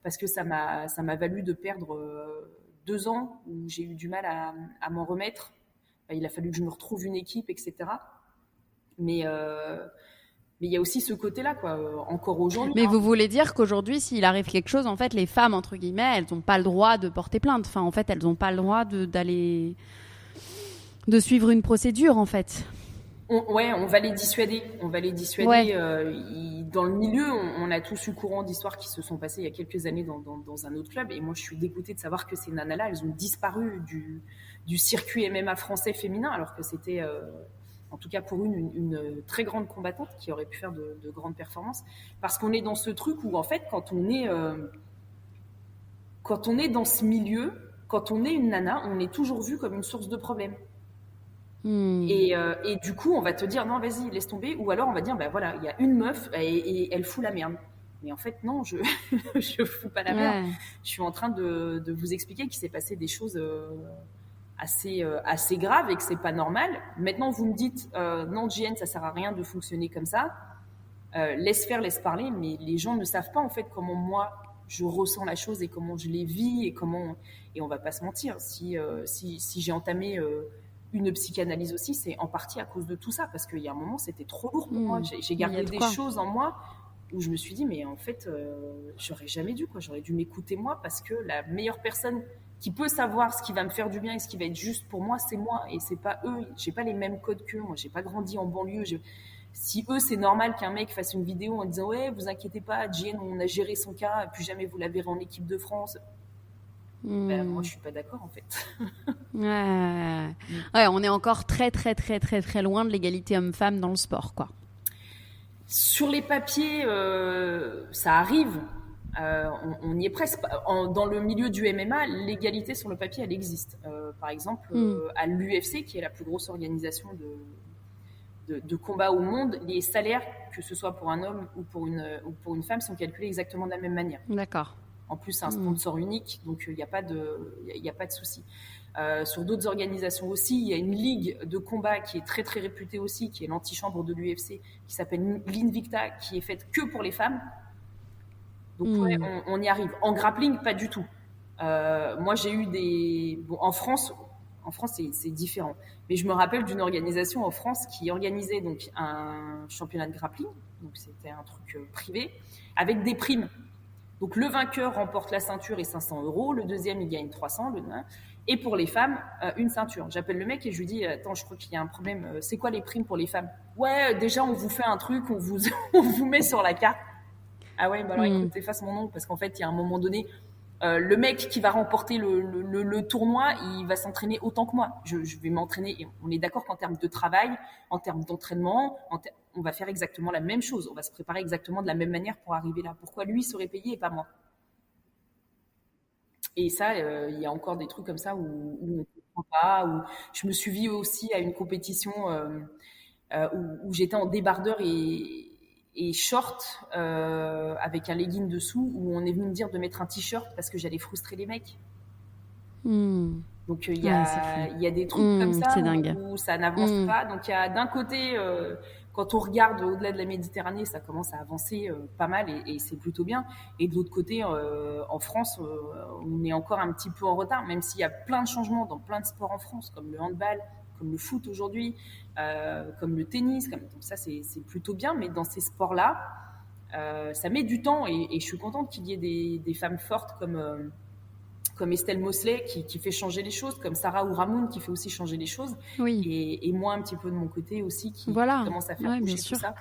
[SPEAKER 2] parce que ça m'a valu de perdre 2 ans où j'ai eu du mal à m'en remettre. Il a fallu que je me retrouve une équipe, etc. Mais il y a aussi ce côté-là, quoi. Encore aujourd'hui.
[SPEAKER 3] Mais vous voulez dire qu'aujourd'hui, s'il arrive quelque chose, en fait, les femmes, entre guillemets, elles n'ont pas le droit de porter plainte. Enfin, en fait, elles n'ont pas le droit de suivre une procédure, en fait.
[SPEAKER 2] On va les dissuader. Ouais. Dans le milieu, on a tous eu courant d'histoires qui se sont passées il y a quelques années dans un autre club. Et moi, je suis dégoûtée de savoir que ces nanas-là, elles ont disparu du circuit MMA français féminin, alors que c'était... en tout cas pour une très grande combattante qui aurait pu faire de grandes performances. Parce qu'on est dans ce truc où, en fait, quand on est dans ce milieu, quand on est une nana, on est toujours vu comme une source de problème. Et du coup, on va te dire, non, vas-y, laisse tomber. Ou alors, on va dire, ben voilà, il y a une meuf et elle fout la merde. Mais en fait, non, je fous pas la merde. Je suis en train de vous expliquer qu'il s'est passé des choses... assez grave et que c'est pas normal. Maintenant, vous me dites non, JN, ça sert à rien de fonctionner comme ça. Laisse faire, laisse parler, mais les gens ne savent pas en fait comment moi je ressens la chose et comment je les vis et on va pas se mentir. Si j'ai entamé une psychanalyse aussi, c'est en partie à cause de tout ça, parce qu'il y a un moment c'était trop lourd pour moi. J'ai gardé des choses en moi où je me suis dit mais en fait j'aurais jamais dû, quoi. J'aurais dû m'écouter moi, parce que la meilleure personne qui peut savoir ce qui va me faire du bien et ce qui va être juste pour moi, c'est moi et c'est pas eux. J'ai pas les mêmes codes qu'eux. Moi, j'ai pas grandi en banlieue. Si eux, c'est normal qu'un mec fasse une vidéo en disant ouais, vous inquiétez pas, Jane, on a géré son cas, plus jamais vous la verrez en équipe de France. Ben, moi, je suis pas d'accord en fait.
[SPEAKER 3] Ouais, on est encore très très très très très loin de l'égalité homme-femme dans le sport, quoi.
[SPEAKER 2] Sur les papiers, ça arrive. On y est presque. Dans le milieu du MMA, l'égalité sur le papier, elle existe. Par exemple, à l'UFC, qui est la plus grosse organisation de combat au monde, les salaires, que ce soit pour un homme ou pour une femme, sont calculés exactement de la même manière.
[SPEAKER 3] D'accord.
[SPEAKER 2] En plus, c'est un sponsor unique, donc il n'y a pas de souci. Sur d'autres organisations aussi, il y a une ligue de combat qui est très très réputée aussi, qui est l'antichambre de l'UFC, qui s'appelle l'Invicta, qui est faite que pour les femmes. Donc ouais, on y arrive. En grappling, pas du tout. Moi, j'ai eu en France, c'est différent. Mais je me rappelle d'une organisation en France qui organisait donc un championnat de grappling. Donc c'était un truc privé avec des primes. Donc le vainqueur remporte la ceinture et 500 €. Le deuxième, il gagne 300. Et pour les femmes, une ceinture. J'appelle le mec et je lui dis attends, je crois qu'il y a un problème. C'est quoi les primes pour les femmes? Ouais, déjà on vous fait un truc, on vous met sur la carte. Ah ouais, bah alors écoute, efface mon nom, parce qu'en fait, il y a un moment donné, le mec qui va remporter le tournoi, il va s'entraîner autant que moi. Je vais m'entraîner, et on est d'accord qu'en termes de travail, en termes d'entraînement, on va faire exactement la même chose. On va se préparer exactement de la même manière pour arriver là. Pourquoi lui serait payé et pas moi? Et ça, il y a encore des trucs comme ça où on ne comprend pas. Où je me suis vue aussi à une compétition où j'étais en débardeur et short avec un legging dessous, où on est venu me dire de mettre un t-shirt parce que j'allais frustrer les mecs. Donc il y a des trucs comme ça où ça n'avance pas. Donc il y a d'un côté, quand on regarde au-delà de la Méditerranée, ça commence à avancer pas mal et c'est plutôt bien. Et de l'autre côté, en France, on est encore un petit peu en retard, même s'il y a plein de changements dans plein de sports en France, comme le handball, comme le foot aujourd'hui, comme le tennis. Donc ça, c'est plutôt bien. Mais dans ces sports-là, ça met du temps et je suis contente qu'il y ait des femmes fortes comme Estelle Mosley qui fait changer les choses, comme Sarah Ouramoun qui fait aussi changer les choses, et moi un petit peu de mon côté aussi qui commence à faire bouger tout ça.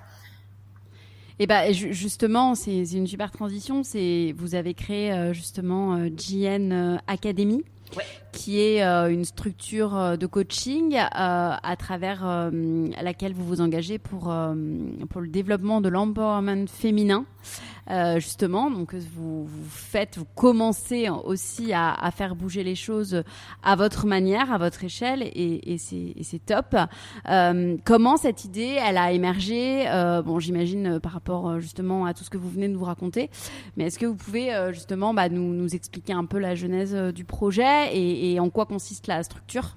[SPEAKER 3] Et bah justement, c'est une super transition. Vous avez créé justement JN Academy, qui est une structure de coaching à travers laquelle vous vous engagez pour le développement de l'empowerment féminin. Justement, donc vous commencez aussi à faire bouger les choses à votre manière, à votre échelle, et c'est top. Comment cette idée, elle a émergé? Bon, j'imagine par rapport justement à tout ce que vous venez de nous raconter, mais est-ce que vous pouvez justement nous expliquer un peu la genèse du projet et en quoi consiste la structure?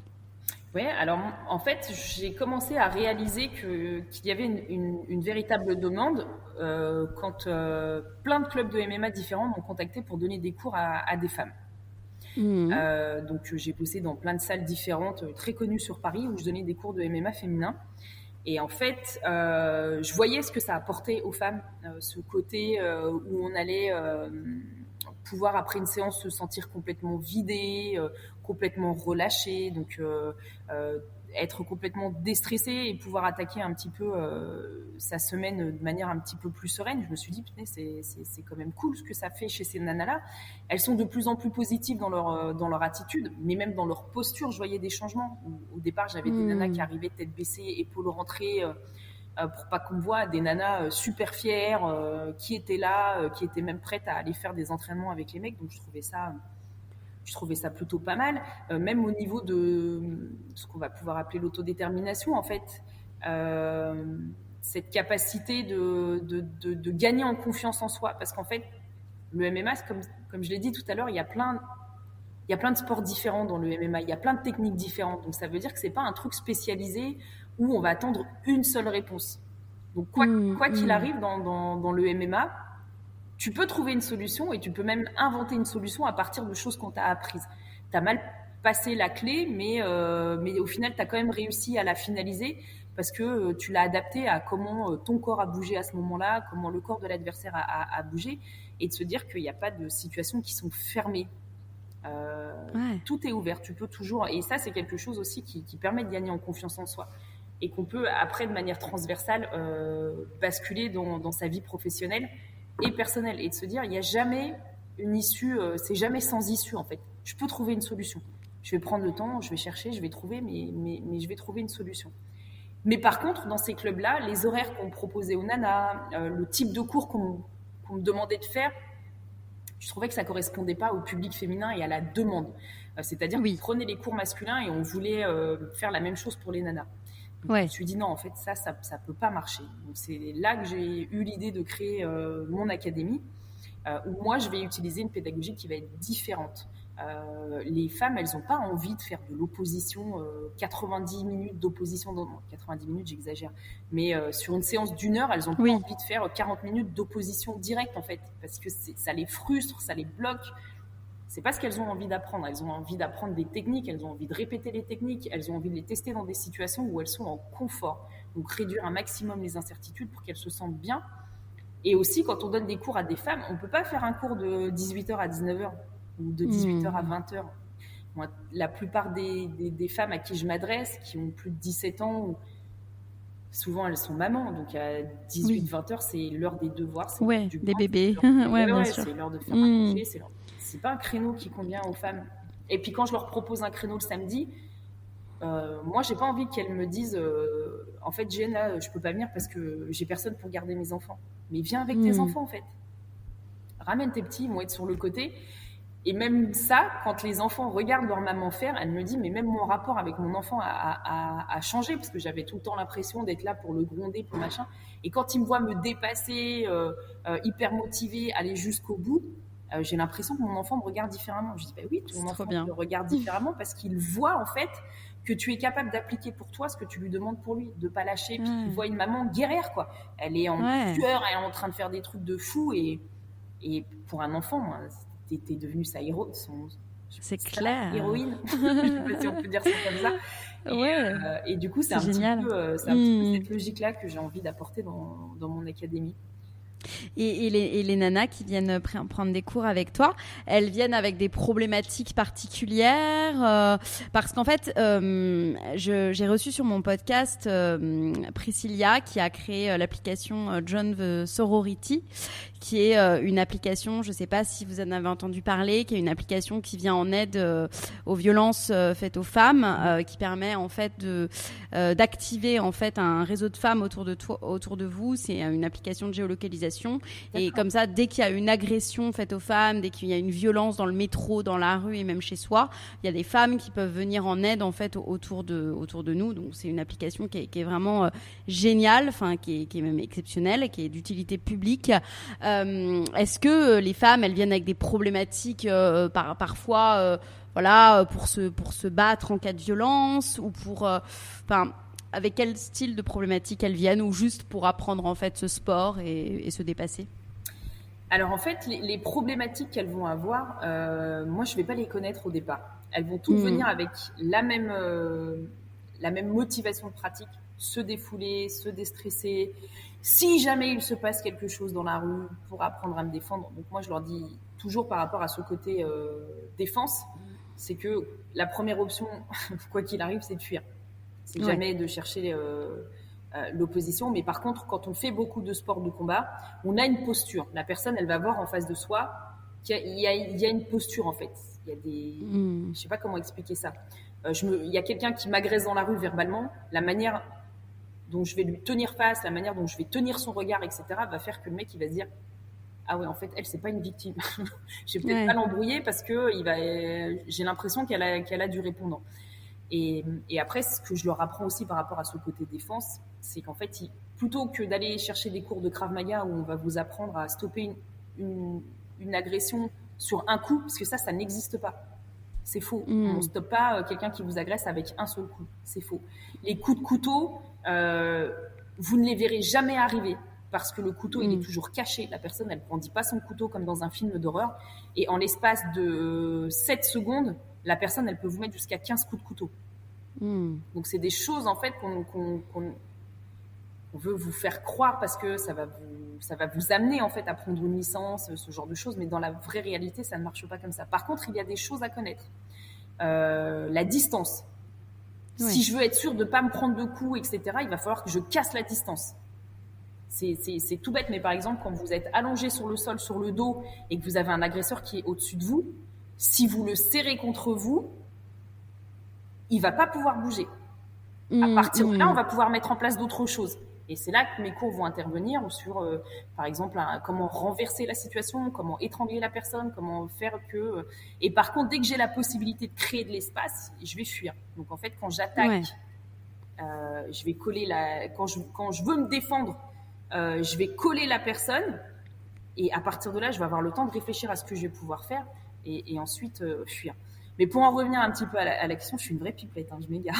[SPEAKER 2] Oui, alors en fait, j'ai commencé à réaliser qu'il y avait une véritable demande quand plein de clubs de MMA différents m'ont contacté pour donner des cours à des femmes. Donc j'ai bossé dans plein de salles différentes, très connues sur Paris, où je donnais des cours de MMA féminin. Et en fait, je voyais ce que ça apportait aux femmes, ce côté où on allait pouvoir, après une séance, se sentir complètement vidé, complètement relâché, donc être complètement déstressé et pouvoir attaquer un petit peu sa semaine de manière un petit peu plus sereine. Je me suis dit, putain, c'est quand même cool ce que ça fait chez ces nanas-là. Elles sont de plus en plus positives dans leur attitude, mais même dans leur posture, je voyais des changements. Au départ, j'avais des nanas qui arrivaient tête baissée, épaules rentrées, pour pas qu'on me voie, des nanas super fières, qui étaient là, qui étaient même prêtes à aller faire des entraînements avec les mecs. Donc je trouvais ça plutôt pas mal, même au niveau de ce qu'on va pouvoir appeler l'autodétermination, en fait. Cette capacité de gagner en confiance en soi. Parce qu'en fait, le MMA, comme je l'ai dit tout à l'heure, il y a plein de sports différents dans le MMA, il y a plein de techniques différentes. Donc ça veut dire que c'est pas un truc spécialisé où on va attendre une seule réponse. Donc quoi qu'il arrive dans le MMA, tu peux trouver une solution et tu peux même inventer une solution à partir de choses qu'on t'a apprises. Tu as mal passé la clé, mais au final, tu as quand même réussi à la finaliser parce que tu l'as adapté à comment ton corps a bougé à ce moment-là, comment le corps de l'adversaire a bougé, et de se dire qu'il n'y a pas de situations qui sont fermées. Tout est ouvert, tu peux toujours... Et ça, c'est quelque chose aussi qui permet de gagner en confiance en soi et qu'on peut, après, de manière transversale, basculer dans sa vie professionnelle et personnelle, et de se dire il n'y a jamais une issue, c'est jamais sans issue en fait. Je peux trouver une solution, je vais prendre le temps, je vais chercher, je vais trouver, mais je vais trouver une solution. Mais par contre, dans ces clubs-là, les horaires qu'on me proposait aux nanas, le type de cours qu'on me demandait de faire, je trouvais que ça correspondait pas au public féminin et à la demande. C'est-à-dire qu'on prenait les cours masculins et on voulait faire la même chose pour les nanas. Je me suis dit non, en fait, ça peut pas marcher. Donc, c'est là que j'ai eu l'idée de créer mon académie, où moi, je vais utiliser une pédagogie qui va être différente. Les femmes, elles n'ont pas envie de faire de l'opposition, 90 minutes d'opposition, 90 minutes, j'exagère, mais sur une séance d'1 heure, elles ont pas envie de faire 40 minutes d'opposition directe, en fait, parce que ça les frustre, ça les bloque. C'est pas ce qu'elles ont envie d'apprendre. Elles ont envie d'apprendre des techniques, elles ont envie de répéter les techniques, elles ont envie de les tester dans des situations où elles sont en confort. Donc réduire un maximum les incertitudes pour qu'elles se sentent bien. Et aussi, quand on donne des cours à des femmes, on peut pas faire un cours de 18h à 19h ou de 18h à 20h. Moi, la plupart des femmes à qui je m'adresse, qui ont plus de 17 ans, souvent elles sont mamans, donc à 18-20h, c'est l'heure des devoirs. C'est
[SPEAKER 3] des bébés.
[SPEAKER 2] Bien sûr. C'est l'heure de faire un congé, c'est pas un créneau qui convient aux femmes. Et puis quand je leur propose un créneau le samedi, moi j'ai pas envie qu'elles me disent en fait Jen, là je peux pas venir parce que j'ai personne pour garder mes enfants. Mais viens avec tes enfants en fait. Ramène tes petits, ils vont être sur le côté. Et même ça, quand les enfants regardent leur maman faire, elle me dit mais même mon rapport avec mon enfant a changé parce que j'avais tout le temps l'impression d'être là pour le gronder, pour machin. Et quand il me voit me dépasser, hyper motivée, aller jusqu'au bout, j'ai l'impression que mon enfant me regarde différemment. Je dis bah oui, ton enfant me regarde différemment parce qu'il voit en fait que tu es capable d'appliquer pour toi ce que tu lui demandes pour lui, de pas lâcher. Puis il voit une maman guerrière quoi. Elle est en sueur, elle est en train de faire des trucs de fou et pour un enfant, moi, t'es devenue sa héroïne.
[SPEAKER 3] C'est clair.
[SPEAKER 2] Héroïne, je sais pas si on peut dire ça comme ça. Et du coup, c'est un
[SPEAKER 3] génial.
[SPEAKER 2] Petit peu cette logique-là que j'ai envie d'apporter dans mon académie.
[SPEAKER 3] Et les nanas qui viennent prendre des cours avec toi, elles viennent avec des problématiques particulières parce qu'en fait, j'ai reçu sur mon podcast Priscilla qui a créé l'application Join the Sorority, qui est une application, je ne sais pas si vous en avez entendu parler, qui est une application qui vient en aide aux violences faites aux femmes, qui permet en fait d'activer en fait un réseau de femmes autour de vous. C'est une application de géolocalisation. Et comme ça, dès qu'il y a une agression faite aux femmes, dès qu'il y a une violence dans le métro, dans la rue et même chez soi, il y a des femmes qui peuvent venir en aide en fait autour de nous. Donc c'est une application qui est vraiment géniale, enfin qui est même exceptionnelle, qui est d'utilité publique. Est-ce que les femmes, elles viennent avec des problématiques parfois, voilà, pour se battre en cas de violence ou avec quel style de problématiques elles viennent, ou juste pour apprendre en fait ce sport et se dépasser?
[SPEAKER 2] Alors en fait, les problématiques qu'elles vont avoir, moi je vais pas les connaître au départ. Elles vont toutes venir avec la même motivation de pratique, se défouler, se déstresser. Si jamais il se passe quelque chose dans la rue, pour apprendre à me défendre. Donc moi je leur dis toujours par rapport à ce côté défense, c'est que la première option, quoi qu'il arrive, c'est de fuir. C'est jamais de chercher l'opposition. Mais par contre, quand on fait beaucoup de sports de combat, on a une posture. La personne, elle va voir en face de soi qu'il y a une posture, en fait. Il y a des... Je sais pas comment expliquer ça. Il y a quelqu'un qui m'agresse dans la rue verbalement. La manière dont je vais lui tenir face, la manière dont je vais tenir son regard, etc., va faire que le mec, il va se dire « Ah ouais, en fait, elle, c'est pas une victime. Je vais peut-être pas l'embrouiller parce que j'ai l'impression qu'elle a du répondant. » Et après, ce que je leur apprends aussi par rapport à ce côté défense, c'est qu'en fait, plutôt que d'aller chercher des cours de Krav Maga où on va vous apprendre à stopper une agression sur un coup, parce que ça n'existe pas. C'est faux. On ne stoppe pas quelqu'un qui vous agresse avec un seul coup. C'est faux. Les coups de couteau, vous ne les verrez jamais arriver parce que le couteau, il est toujours caché. La personne, elle ne brandit pas son couteau comme dans un film d'horreur. Et en l'espace de 7 secondes, la personne, elle peut vous mettre jusqu'à 15 coups de couteau. Donc, c'est des choses, en fait, qu'on veut vous faire croire parce que ça va vous amener, en fait, à prendre une licence, ce genre de choses. Mais dans la vraie réalité, ça ne marche pas comme ça. Par contre, il y a des choses à connaître. La distance. Si je veux être sûre de ne pas me prendre de coups, etc., il va falloir que je casse la distance. C'est tout bête, mais par exemple, quand vous êtes allongé sur le sol, sur le dos, et que vous avez un agresseur qui est au-dessus de vous, si vous le serrez contre vous, il va pas pouvoir bouger. À partir de là, on va pouvoir mettre en place d'autres choses. Et c'est là que mes cours vont intervenir sur, par exemple, comment renverser la situation, comment étrangler la personne, comment faire que... Et par contre, dès que j'ai la possibilité de créer de l'espace, je vais fuir. Donc en fait, quand j'attaque, je vais coller quand je veux me défendre, je vais coller la personne. Et à partir de là, je vais avoir le temps de réfléchir à ce que je vais pouvoir faire et ensuite fuir. Mais pour en revenir un petit peu à la question, je suis une vraie pipelette, je m'égare.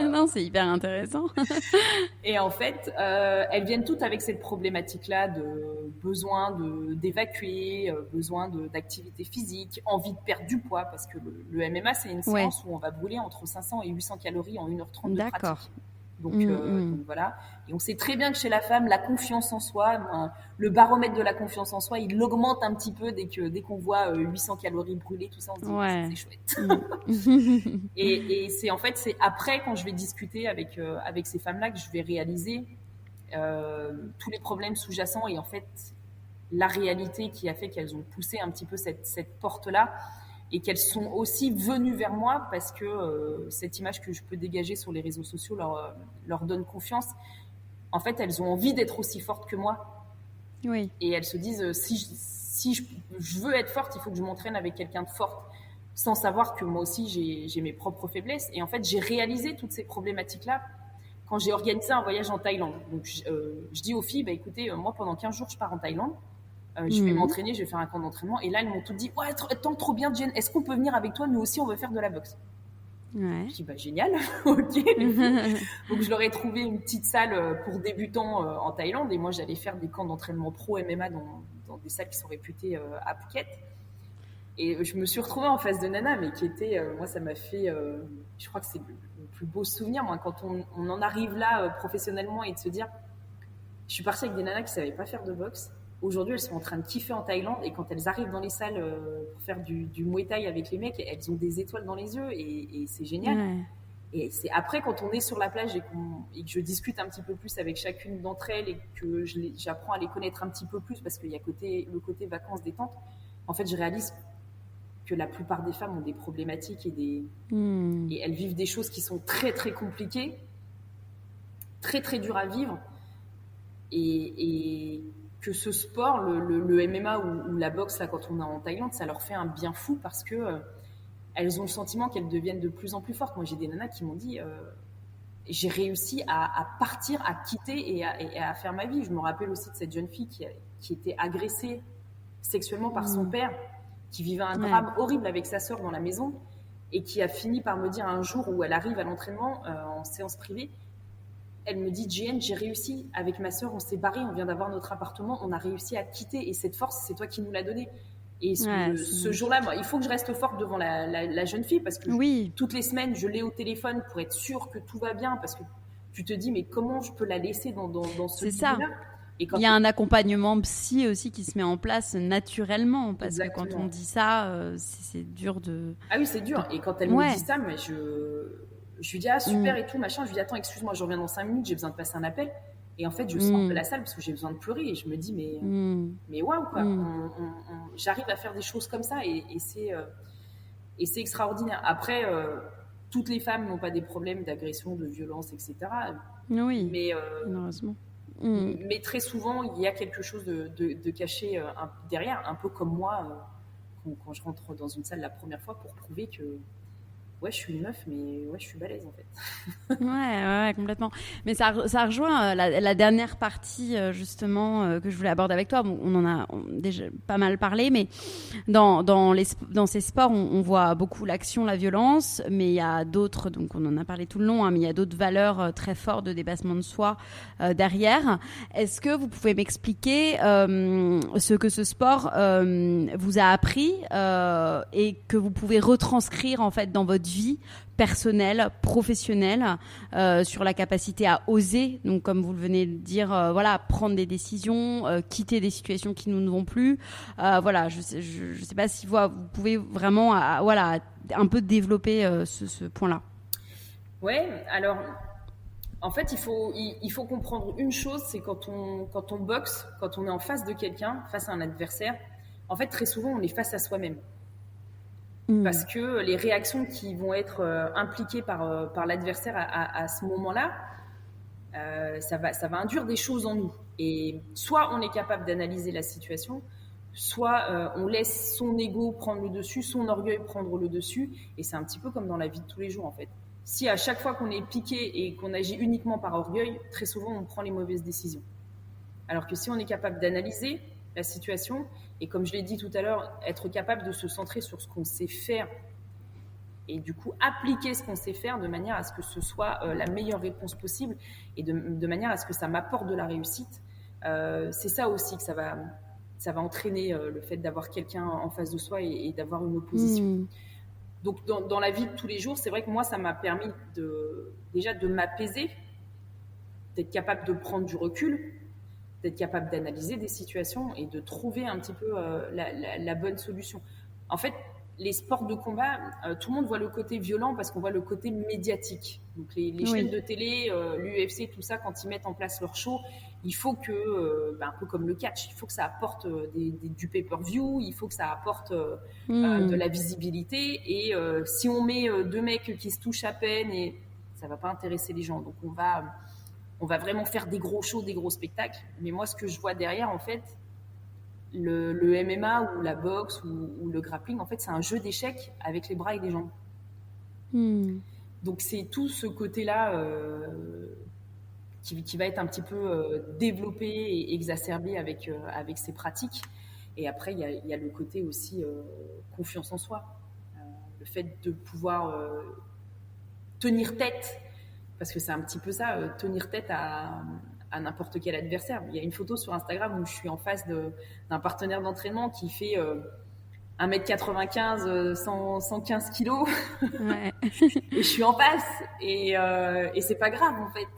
[SPEAKER 3] Non, c'est hyper intéressant.
[SPEAKER 2] Et en fait, elles viennent toutes avec cette problématique-là de besoin d'évacuer, besoin d'activité physique, envie de perdre du poids, parce que le MMA, c'est une séance où on va brûler entre 500 et 800 calories en 1h30 de pratique. Donc voilà. Et on sait très bien que chez la femme, la confiance en soi, le baromètre de la confiance en soi, il augmente un petit peu dès qu'on voit 800 calories brûlées, tout ça, on se dit c'est chouette. Et c'est en fait, c'est après quand je vais discuter avec ces femmes-là que je vais réaliser tous les problèmes sous-jacents et en fait la réalité qui a fait qu'elles ont poussé un petit peu cette porte-là. Et qu'elles sont aussi venues vers moi parce que cette image que je peux dégager sur les réseaux sociaux leur donne confiance. En fait, elles ont envie d'être aussi fortes que moi.
[SPEAKER 3] Oui.
[SPEAKER 2] Et elles se disent, si je veux être forte, il faut que je m'entraîne avec quelqu'un de forte, sans savoir que moi aussi, j'ai mes propres faiblesses. Et en fait, j'ai réalisé toutes ces problématiques-là quand j'ai organisé un voyage en Thaïlande. Donc, je dis aux filles, écoutez, moi, pendant 15 jours, je pars en Thaïlande. Je vais m'entraîner, je vais faire un camp d'entraînement. Et là, elles m'ont toutes dit, ouais, trop bien, Jen, est-ce qu'on peut venir avec toi? Nous aussi, on veut faire de la boxe. Je dis, génial, ok. Donc, je leur ai trouvé une petite salle pour débutants en Thaïlande. Et moi, j'allais faire des camps d'entraînement pro MMA dans des salles qui sont réputées à Phuket. Et je me suis retrouvée en face de Nana, mais qui était, moi, ça m'a fait, je crois que c'est le plus beau souvenir, moi, quand on en arrive là professionnellement et de se dire, Je suis partie avec des nanas qui savaient pas faire de boxe. Aujourd'hui, elles sont en train de kiffer en Thaïlande et quand elles arrivent dans les salles pour faire du Muay Thai avec les mecs, elles ont des étoiles dans les yeux et c'est génial.
[SPEAKER 3] Ouais.
[SPEAKER 2] Et c'est après, quand on est sur la plage et que je discute un petit peu plus avec chacune d'entre elles et que j'apprends à les connaître un petit peu plus parce qu'il y a le côté vacances, détente, en fait, je réalise que la plupart des femmes ont des problématiques et elles vivent des choses qui sont très, très compliquées, très, très dures à vivre. Et que ce sport, le MMA ou la boxe, là, quand on est en Thaïlande, ça leur fait un bien fou parce que elles ont le sentiment qu'elles deviennent de plus en plus fortes. Moi, j'ai des nanas qui m'ont dit j'ai réussi à partir, à quitter et à faire ma vie. Je me rappelle aussi de cette jeune fille qui était agressée sexuellement par son père, qui vivait un drame horrible avec sa sœur dans la maison et qui a fini par me dire un jour où elle arrive à l'entraînement en séance privée, elle me dit, Jeanne, j'ai réussi avec ma sœur, on s'est barré, on vient d'avoir notre appartement, on a réussi à quitter et cette force, c'est toi qui nous l'as donnée. Et ce jour-là, il faut que je reste forte devant la jeune fille parce que toutes les semaines, je l'ai au téléphone pour être sûre que tout va bien parce que tu te dis, mais comment je peux la laisser dans ce milieu-là ?
[SPEAKER 3] Il y a un accompagnement psy aussi qui se met en place naturellement parce que quand on dit ça, c'est dur de...
[SPEAKER 2] Ah oui, c'est dur. Et quand elle me dit ça, mais je lui dis, ah super et tout, machin. Je lui dis, attends, excuse-moi, je reviens dans 5 minutes, j'ai besoin de passer un appel. Et en fait, je sors de la salle parce que j'ai besoin de pleurer et je me dis, mais waouh, quoi. J'arrive à faire des choses comme ça et c'est extraordinaire. Après, toutes les femmes n'ont pas des problèmes d'agression, de violence, etc.
[SPEAKER 3] Oui,
[SPEAKER 2] mais
[SPEAKER 3] malheureusement.
[SPEAKER 2] Mais très souvent, il y a quelque chose de caché derrière, un peu comme moi, quand je rentre dans une salle la première fois pour prouver que ouais, je suis une meuf, mais ouais, je suis balèze en fait.
[SPEAKER 3] Ouais, complètement. Mais ça rejoint la dernière partie justement que je voulais aborder avec toi. Bon, on en a déjà pas mal parlé, mais dans ces sports, on voit beaucoup l'action, la violence, mais il y a d'autres, donc on en a parlé tout le long, mais il y a d'autres valeurs très fortes de dépassement de soi derrière. Est-ce que vous pouvez m'expliquer ce que ce sport vous a appris et que vous pouvez retranscrire en fait dans votre vie personnelle, professionnelle, sur la capacité à oser, donc comme vous le venez de dire, prendre des décisions, quitter des situations qui nous ne vont plus. Je sais pas si vous pouvez vraiment un peu développer ce point-là.
[SPEAKER 2] Ouais, alors en fait, il faut comprendre une chose, c'est quand on boxe, quand on est en face de quelqu'un, face à un adversaire, en fait, très souvent, on est face à soi-même. Parce que les réactions qui vont être impliquées par l'adversaire à ce moment-là, ça va induire des choses en nous. Et soit on est capable d'analyser la situation, soit on laisse son ego prendre le dessus, son orgueil prendre le dessus. Et c'est un petit peu comme dans la vie de tous les jours, en fait. Si à chaque fois qu'on est piqué et qu'on agit uniquement par orgueil, très souvent on prend les mauvaises décisions. Alors que si on est capable d'analyser la situation, et comme je l'ai dit tout à l'heure, être capable de se centrer sur ce qu'on sait faire et du coup appliquer ce qu'on sait faire de manière à ce que ce soit la meilleure réponse possible et de manière à ce que ça m'apporte de la réussite, c'est ça aussi que ça va entraîner le fait d'avoir quelqu'un en face de soi et d'avoir une opposition. Donc dans la vie de tous les jours, c'est vrai que moi ça m'a permis déjà de m'apaiser, d'être capable de prendre du recul, d'être capable d'analyser des situations et de trouver un petit peu la bonne solution. En fait, les sports de combat, tout le monde voit le côté violent parce qu'on voit le côté médiatique. Donc les chaînes de télé, l'UFC, tout ça, quand ils mettent en place leur show, il faut que, un peu comme le catch, il faut que ça apporte du pay-per-view, il faut que ça apporte de la visibilité. Et si on met deux mecs qui se touchent à peine, ça va pas intéresser les gens. Donc on va vraiment faire des gros shows, des gros spectacles. Mais moi, ce que je vois derrière, en fait, le MMA ou la boxe ou le grappling, en fait, c'est un jeu d'échecs avec les bras et les jambes. Donc, c'est tout ce côté-là qui va être un petit peu développé et exacerbé avec ces pratiques. Et après, il y a le côté aussi confiance en soi. Le fait de pouvoir tenir tête, parce que c'est un petit peu ça, tenir tête à n'importe quel adversaire. Il y a une photo sur Instagram où je suis en face d'un partenaire d'entraînement qui fait 1m95, 115 kg. Ouais. Et je suis en face. Et c'est pas grave, en fait.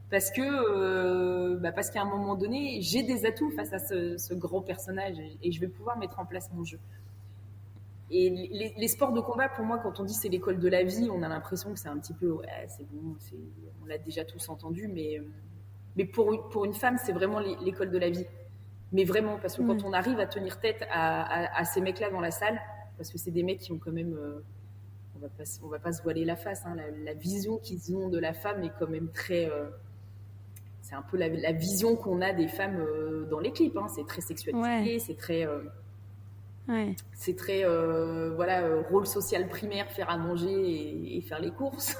[SPEAKER 2] parce qu'à un moment donné, j'ai des atouts face à ce grand personnage et je vais pouvoir mettre en place mon jeu. Et les sports de combat, pour moi, quand on dit c'est l'école de la vie, on a l'impression que c'est un petit peu, ouais, c'est bon, on l'a déjà tous entendu, mais pour une femme, c'est vraiment l'école de la vie. Mais vraiment, parce que quand on arrive à tenir tête à ces mecs-là dans la salle, parce que c'est des mecs qui ont quand même, on va pas se voiler la face, hein, la vision qu'ils ont de la femme est quand même très... c'est un peu la vision qu'on a des femmes dans les clips, hein. C'est très sexualisé, c'est très... c'est très rôle social primaire, faire à manger et faire les courses.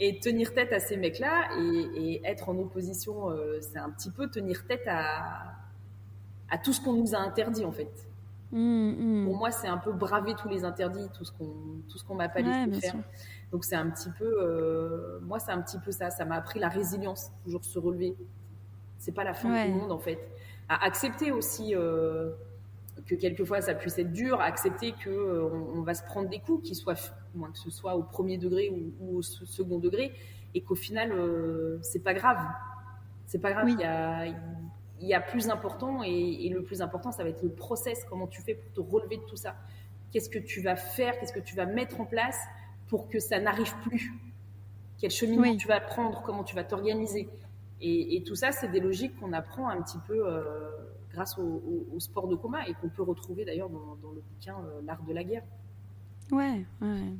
[SPEAKER 2] Et tenir tête à ces mecs-là et être en opposition, c'est un petit peu tenir tête à tout ce qu'on nous a interdit en fait. Pour moi, c'est un peu braver tous les interdits, tout ce qu'on m'a pas laissé faire. Sûr. Donc c'est un petit peu, moi c'est un petit peu ça. Ça m'a appris la résilience, toujours se relever. C'est pas la fin du monde en fait. À accepter aussi que quelquefois ça puisse être dur, à accepter que on va se prendre des coups, que ce soit au premier degré ou au second degré, et qu'au final c'est pas grave. C'est pas grave. Il y a plus important et le plus important, ça va être le process. Comment tu fais pour te relever de tout ça? Qu'est-ce que tu vas faire? Qu'est-ce que tu vas mettre en place pour que ça n'arrive plus? Quel cheminement tu vas prendre? Comment tu vas t'organiser? Et tout ça, c'est des logiques qu'on apprend un petit peu grâce au sport de combat et qu'on peut retrouver d'ailleurs dans le bouquin L'art de la guerre.
[SPEAKER 3] Ouais,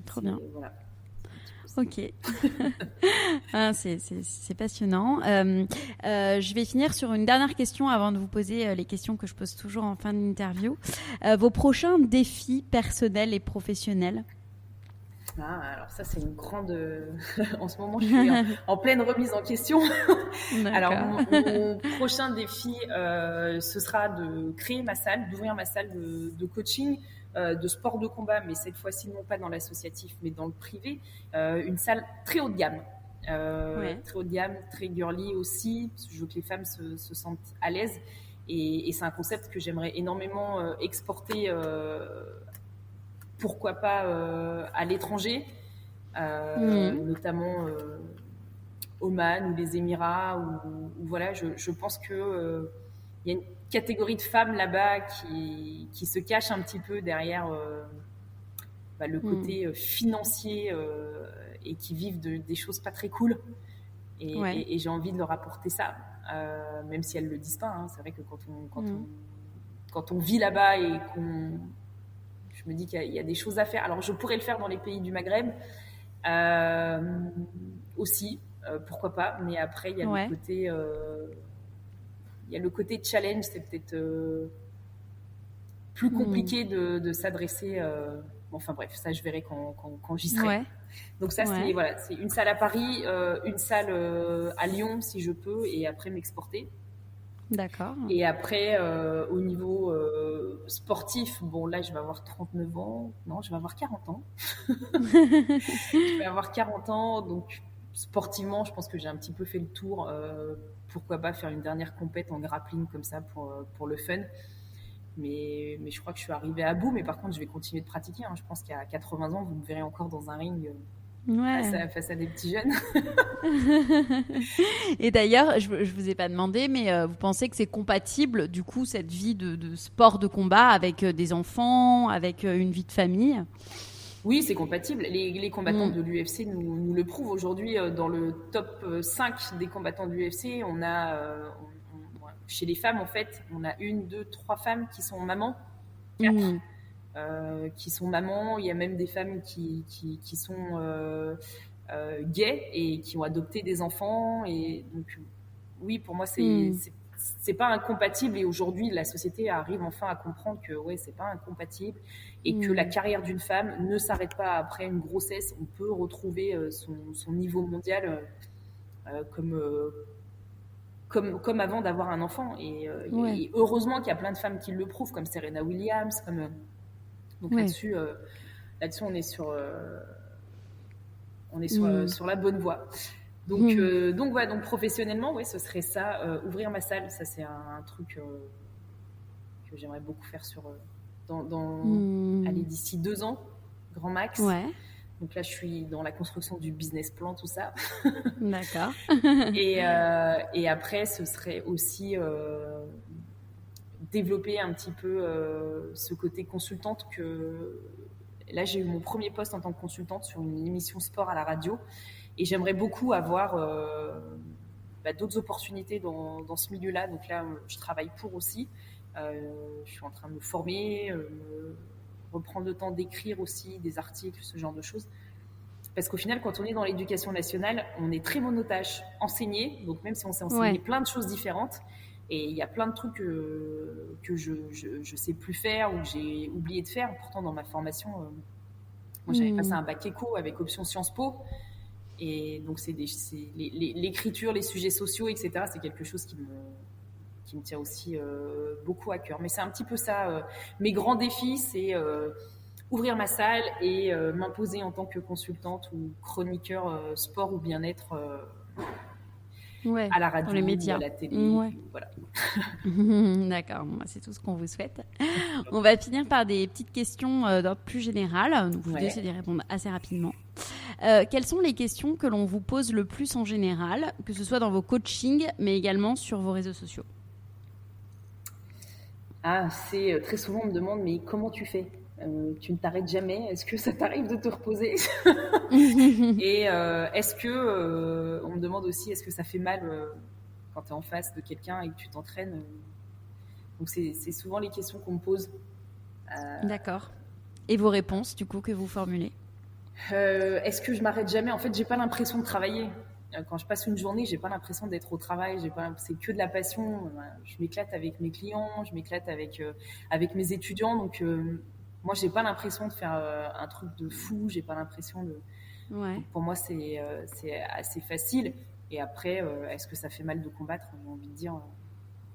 [SPEAKER 3] trop bien.
[SPEAKER 2] Voilà.
[SPEAKER 3] Ok, c'est passionnant. Je vais finir sur une dernière question avant de vous poser les questions que je pose toujours en fin d'interview. Vos prochains défis personnels et professionnels?
[SPEAKER 2] Alors ça, c'est une grande... en ce moment, je suis en pleine remise en question. Alors, mon prochain défi, ce sera de créer ma salle, d'ouvrir ma salle de coaching, de sport de combat, mais cette fois-ci, non pas dans l'associatif, mais dans le privé. Une salle très haut de gamme. Très haut de gamme, très girly aussi, parce que je veux que les femmes se sentent à l'aise. Et c'est un concept que j'aimerais énormément exporter pourquoi pas à l'étranger, notamment Oman ou les Émirats, ou voilà, je pense que y a une catégorie de femmes là-bas qui se cache un petit peu derrière le côté financier et qui vivent des choses pas très cool. Et j'ai envie de leur apporter ça, même si elles le disent pas. Hein. C'est vrai que quand on vit là-bas et je me dis qu'il y a des choses à faire. Alors, je pourrais le faire dans les pays du Maghreb aussi, pourquoi pas. Mais après, il y a le côté challenge. C'est peut-être plus compliqué de s'adresser. Enfin bref, ça, je verrai quand j'y serai. Donc ça, c'est une salle à Paris, une salle à Lyon, si je peux, et après m'exporter.
[SPEAKER 3] D'accord.
[SPEAKER 2] Et après, au niveau sportif, bon là, je vais avoir 39 ans. Non, je vais avoir 40 ans. Je vais avoir 40 ans, donc sportivement, je pense que j'ai un petit peu fait le tour. Pourquoi pas faire une dernière compète en grappling comme ça pour le fun. Mais je crois que je suis arrivée à bout. Mais par contre, je vais continuer de pratiquer. Hein. Je pense qu'à 80 ans, vous me verrez encore dans un ring face à des petits jeunes.
[SPEAKER 3] Et d'ailleurs, je vous ai pas demandé, mais vous pensez que c'est compatible, du coup, cette vie de sport de combat avec des enfants, avec une vie de famille?
[SPEAKER 2] Oui, c'est compatible. Les combattants de l'UFC nous le prouvent. Aujourd'hui, dans le top 5 des combattants de l'UFC, on a... chez les femmes, en fait, on a 1, 2, 3 femmes qui sont mamans, 4 qui sont mamans. Il y a même des femmes qui sont gays et qui ont adopté des enfants. Et donc, oui, pour moi, c'est pas incompatible. Et aujourd'hui, la société arrive enfin à comprendre que c'est pas incompatible et que la carrière d'une femme ne s'arrête pas après une grossesse. On peut retrouver son niveau mondial comme avant d'avoir un enfant. Et heureusement qu'il y a plein de femmes qui le prouvent, comme Serena Williams. Donc là-dessus, on est sur la bonne voie. Donc professionnellement, ce serait ça. Ouvrir ma salle, ça c'est un truc que j'aimerais beaucoup faire allez, d'ici 2 ans, grand max. Donc là, je suis dans la construction du business plan, tout ça.
[SPEAKER 3] D'accord.
[SPEAKER 2] Et après, ce serait aussi développer un petit peu ce côté consultante que... Là, j'ai eu mon premier poste en tant que consultante sur une émission sport à la radio. Et j'aimerais beaucoup avoir d'autres opportunités dans ce milieu-là. Donc là, je travaille pour aussi. Je suis en train de me former, reprendre le temps d'écrire aussi des articles, ce genre de choses. Parce qu'au final, quand on est dans l'éducation nationale, on est très monotâche, enseigné. Donc même si on sait enseigner plein de choses différentes, et il y a plein de trucs que je sais plus faire ou que j'ai oublié de faire. Pourtant, dans ma formation, moi j'avais passé un bac éco avec option Sciences Po. Et donc l'écriture, les sujets sociaux, etc. C'est quelque chose qui me tient aussi beaucoup à cœur. Mais c'est un petit peu ça. Mes grands défis, c'est ouvrir ma salle et m'imposer en tant que consultante ou chroniqueur sport ou bien-être à la radio,
[SPEAKER 3] dans les médias,
[SPEAKER 2] à la télé. Voilà.
[SPEAKER 3] D'accord, c'est tout ce qu'on vous souhaite. On va finir par des petites questions d'ordre plus général. Donc, vous essayez d'y répondre assez rapidement. Quelles sont les questions que l'on vous pose le plus en général, que ce soit dans vos coachings, mais également sur vos réseaux sociaux?
[SPEAKER 2] C'est très souvent on me demande, mais comment tu fais? Tu ne t'arrêtes jamais? Est-ce que ça t'arrive de te reposer? Et est-ce que on me demande aussi, est-ce que ça fait mal quand tu es en face de quelqu'un et que tu t'entraînes? Donc c'est souvent les questions qu'on me pose.
[SPEAKER 3] D'accord. Et vos réponses, du coup, que vous formulez?
[SPEAKER 2] Est-ce que je m'arrête jamais? En fait, j'ai pas l'impression de travailler. Quand je passe une journée, j'ai pas l'impression d'être au travail. C'est que de la passion. Je m'éclate avec mes clients, je m'éclate avec mes étudiants. Donc moi, j'ai pas l'impression de faire un truc de fou. J'ai pas l'impression de. Donc, pour moi, c'est assez facile. Et après, est-ce que ça fait mal de combattre? J'ai envie de dire,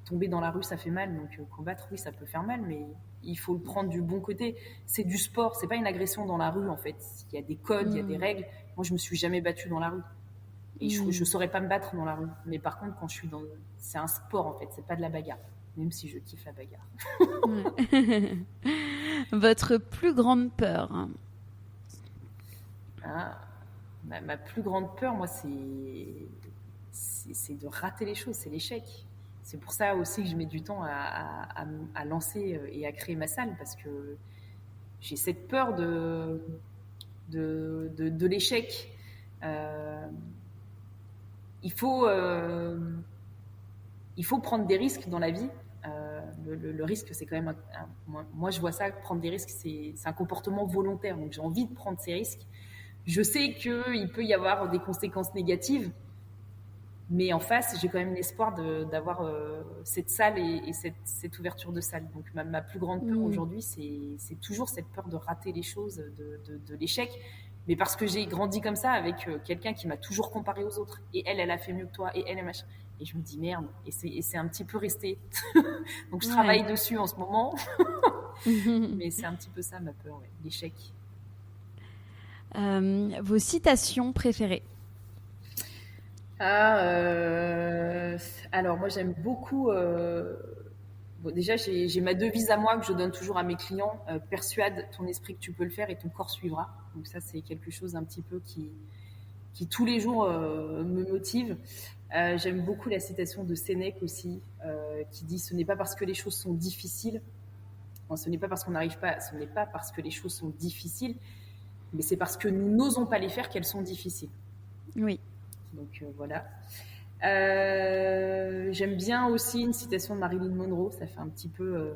[SPEAKER 2] tomber dans la rue, ça fait mal. Donc combattre, oui, ça peut faire mal, mais il faut le prendre du bon côté. C'est du sport, c'est pas une agression dans la rue en fait. Il y a des codes, il y a des règles. Moi, je me suis jamais battue dans la rue. Et je saurais pas me battre dans la rue. Mais par contre, quand je suis c'est un sport en fait, c'est pas de la bagarre. Même si je kiffe la bagarre.
[SPEAKER 3] Votre plus grande peur?
[SPEAKER 2] Ma plus grande peur, moi, c'est de rater les choses, c'est l'échec. C'est pour ça aussi que je mets du temps à lancer et à créer ma salle, parce que j'ai cette peur de l'échec. Il faut prendre des risques dans la vie. Le risque, c'est quand même moi je vois ça, prendre des risques, c'est un comportement volontaire. Donc j'ai envie de prendre ces risques. Je sais qu'il peut y avoir des conséquences négatives, mais en face, j'ai quand même l'espoir d'avoir cette salle et cette ouverture de salle. Donc ma plus grande peur aujourd'hui, c'est toujours cette peur de rater les choses, de l'échec. Mais parce que j'ai grandi comme ça avec quelqu'un qui m'a toujours comparé aux autres. Et elle a fait mieux que toi. Et elle, machin. Et je me dis merde. Et c'est un petit peu resté. Donc je travaille dessus en ce moment. Mais c'est un petit peu ça ma peur, l'échec.
[SPEAKER 3] Vos citations préférées?
[SPEAKER 2] Alors moi j'aime beaucoup. Déjà j'ai ma devise à moi que je donne toujours à mes clients. Persuade ton esprit que tu peux le faire et ton corps suivra. Donc ça c'est quelque chose un petit peu qui tous les jours me motive. J'aime beaucoup la citation de Sénèque aussi, qui dit: ce n'est pas parce que les choses sont difficiles, ce n'est pas parce qu'on n'arrive pas, ce n'est pas parce que les choses sont difficiles, mais c'est parce que nous n'osons pas les faire qu'elles sont difficiles.
[SPEAKER 3] Oui.
[SPEAKER 2] Donc voilà. J'aime bien aussi une citation de Marilyn Monroe, ça fait un petit peu...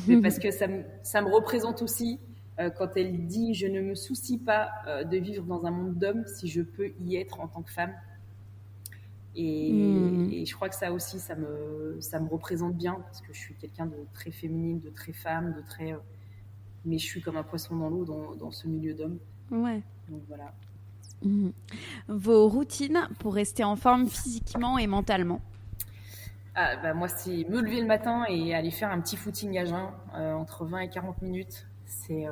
[SPEAKER 2] mais parce que ça me représente aussi quand elle dit « Je ne me soucie pas de vivre dans un monde d'hommes si je peux y être en tant que femme ». Et je crois que ça aussi, ça me représente bien, parce que je suis quelqu'un de très féminine, de très femme, de très... mais je suis comme un poisson dans l'eau dans ce milieu d'hommes.
[SPEAKER 3] Ouais.
[SPEAKER 2] Donc voilà.
[SPEAKER 3] Vos routines pour rester en forme physiquement et mentalement?
[SPEAKER 2] Moi, c'est me lever le matin et aller faire un petit footing à jeun, entre 20 et 40 minutes. C'est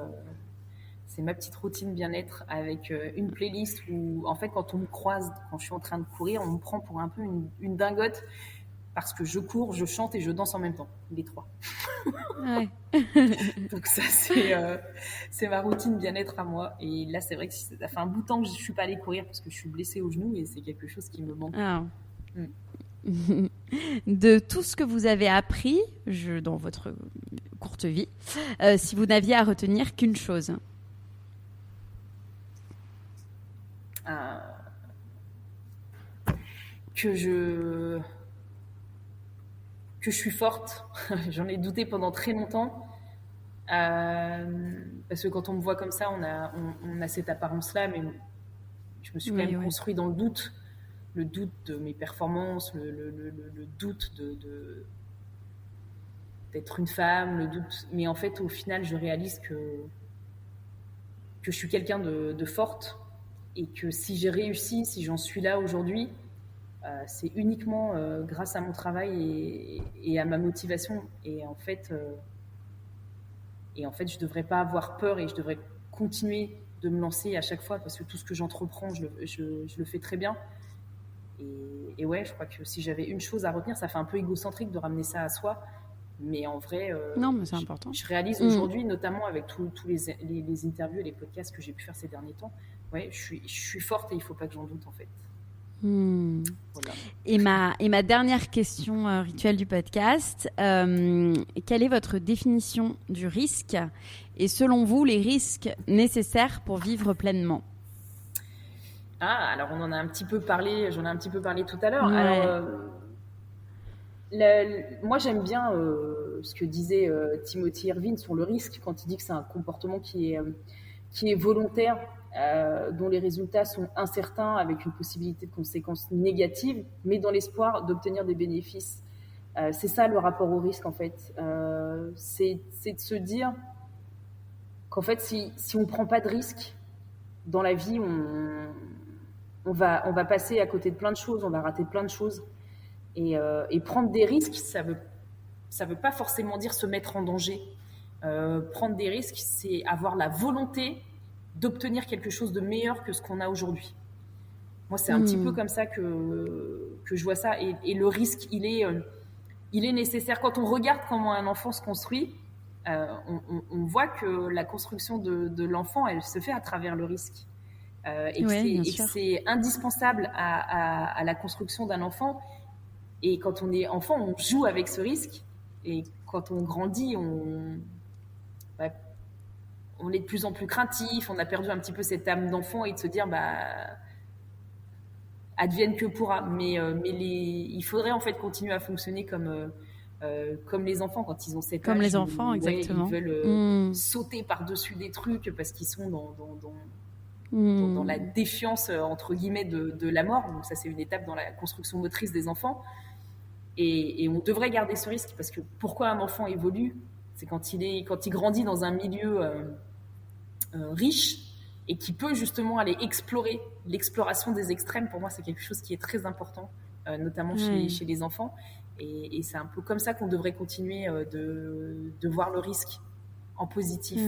[SPEAKER 2] ma petite routine bien-être avec une playlist où, en fait, quand on me croise, quand je suis en train de courir, on me prend pour un peu une dingote. parce que je cours, je chante et je danse en même temps, les 3.
[SPEAKER 3] Ouais.
[SPEAKER 2] Donc ça, c'est ma routine bien-être à moi. Et là, c'est vrai que ça fait un bout de temps que je ne suis pas allée courir parce que je suis blessée au genou et c'est quelque chose qui me manque.
[SPEAKER 3] Ah. De tout ce que vous avez appris dans votre courte vie, si vous n'aviez à retenir qu'une chose.
[SPEAKER 2] Que je suis forte. J'en ai douté pendant très longtemps. Parce que quand on me voit comme ça, on a cette apparence-là, mais je me suis quand même construit dans le doute de mes performances, le doute d'être une femme, le doute. Mais en fait, au final, je réalise que je suis quelqu'un de forte et que si j'ai réussi, si j'en suis là aujourd'hui, c'est uniquement grâce à mon travail et à ma motivation. Et en fait, je devrais pas avoir peur et je devrais continuer de me lancer à chaque fois parce que tout ce que j'entreprends, je le fais très bien. Et ouais, je crois que si j'avais une chose à retenir, ça fait un peu égocentrique de ramener ça à soi, mais en vrai,
[SPEAKER 3] non, mais c'est important.
[SPEAKER 2] Je réalise aujourd'hui, notamment avec tous les interviews et les podcasts que j'ai pu faire ces derniers temps, ouais, je suis forte et il faut pas que j'en doute en fait.
[SPEAKER 3] Voilà. Et ma dernière question rituelle du podcast, quelle est votre définition du risque et selon vous les risques nécessaires pour vivre pleinement?
[SPEAKER 2] Alors on en a un petit peu parlé, j'en ai un petit peu parlé tout à l'heure.
[SPEAKER 3] Ouais.
[SPEAKER 2] Alors, moi j'aime bien ce que disait Timothy Irvine sur le risque quand il dit que c'est un comportement qui est volontaire, dont les résultats sont incertains avec une possibilité de conséquences négatives, mais dans l'espoir d'obtenir des bénéfices. C'est ça le rapport au risque en fait. C'est de se dire qu'en fait si on ne prend pas de risque dans la vie, on va passer à côté de plein de choses, on va rater plein de choses. Et prendre des risques, ça veut pas forcément dire se mettre en danger. Prendre des risques, c'est avoir la volonté d'obtenir quelque chose de meilleur que ce qu'on a aujourd'hui. Moi, c'est un petit peu comme ça que je vois ça. Et le risque, il est nécessaire. Quand on regarde comment un enfant se construit, on voit que la construction de l'enfant, elle se fait à travers le risque. Et que c'est indispensable à la construction d'un enfant. Et quand on est enfant, on joue avec ce risque. Et quand on grandit, on est de plus en plus craintif. On a perdu un petit peu cette âme d'enfant et de se dire, advienne que pourra. Mais il faudrait en fait continuer à fonctionner comme les enfants quand ils ont cette âge.
[SPEAKER 3] Comme les enfants, exactement.
[SPEAKER 2] Ils veulent sauter par-dessus des trucs parce qu'ils sont dans la défiance, entre guillemets, de la mort. Donc ça, c'est une étape dans la construction motrice des enfants. Et on devrait garder ce risque parce que pourquoi un enfant évolue, c'est quand il grandit dans un milieu riche et qui peut justement aller explorer. L'exploration des extrêmes, pour moi, c'est quelque chose qui est très important, notamment chez les enfants. Et c'est un peu comme ça qu'on devrait continuer de voir le risque en positif.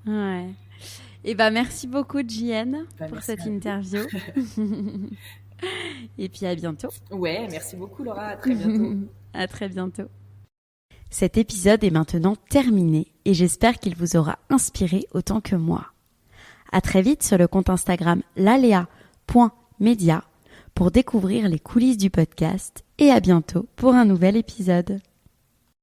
[SPEAKER 3] Ouais. Et merci beaucoup, Jienne, pour cette interview. Et puis à bientôt.
[SPEAKER 2] Ouais, merci beaucoup, Laura. À très bientôt.
[SPEAKER 3] À très bientôt.
[SPEAKER 1] Cet épisode est maintenant terminé et j'espère qu'il vous aura inspiré autant que moi. À très vite sur le compte Instagram lalea.media pour découvrir les coulisses du podcast et à bientôt pour un nouvel épisode.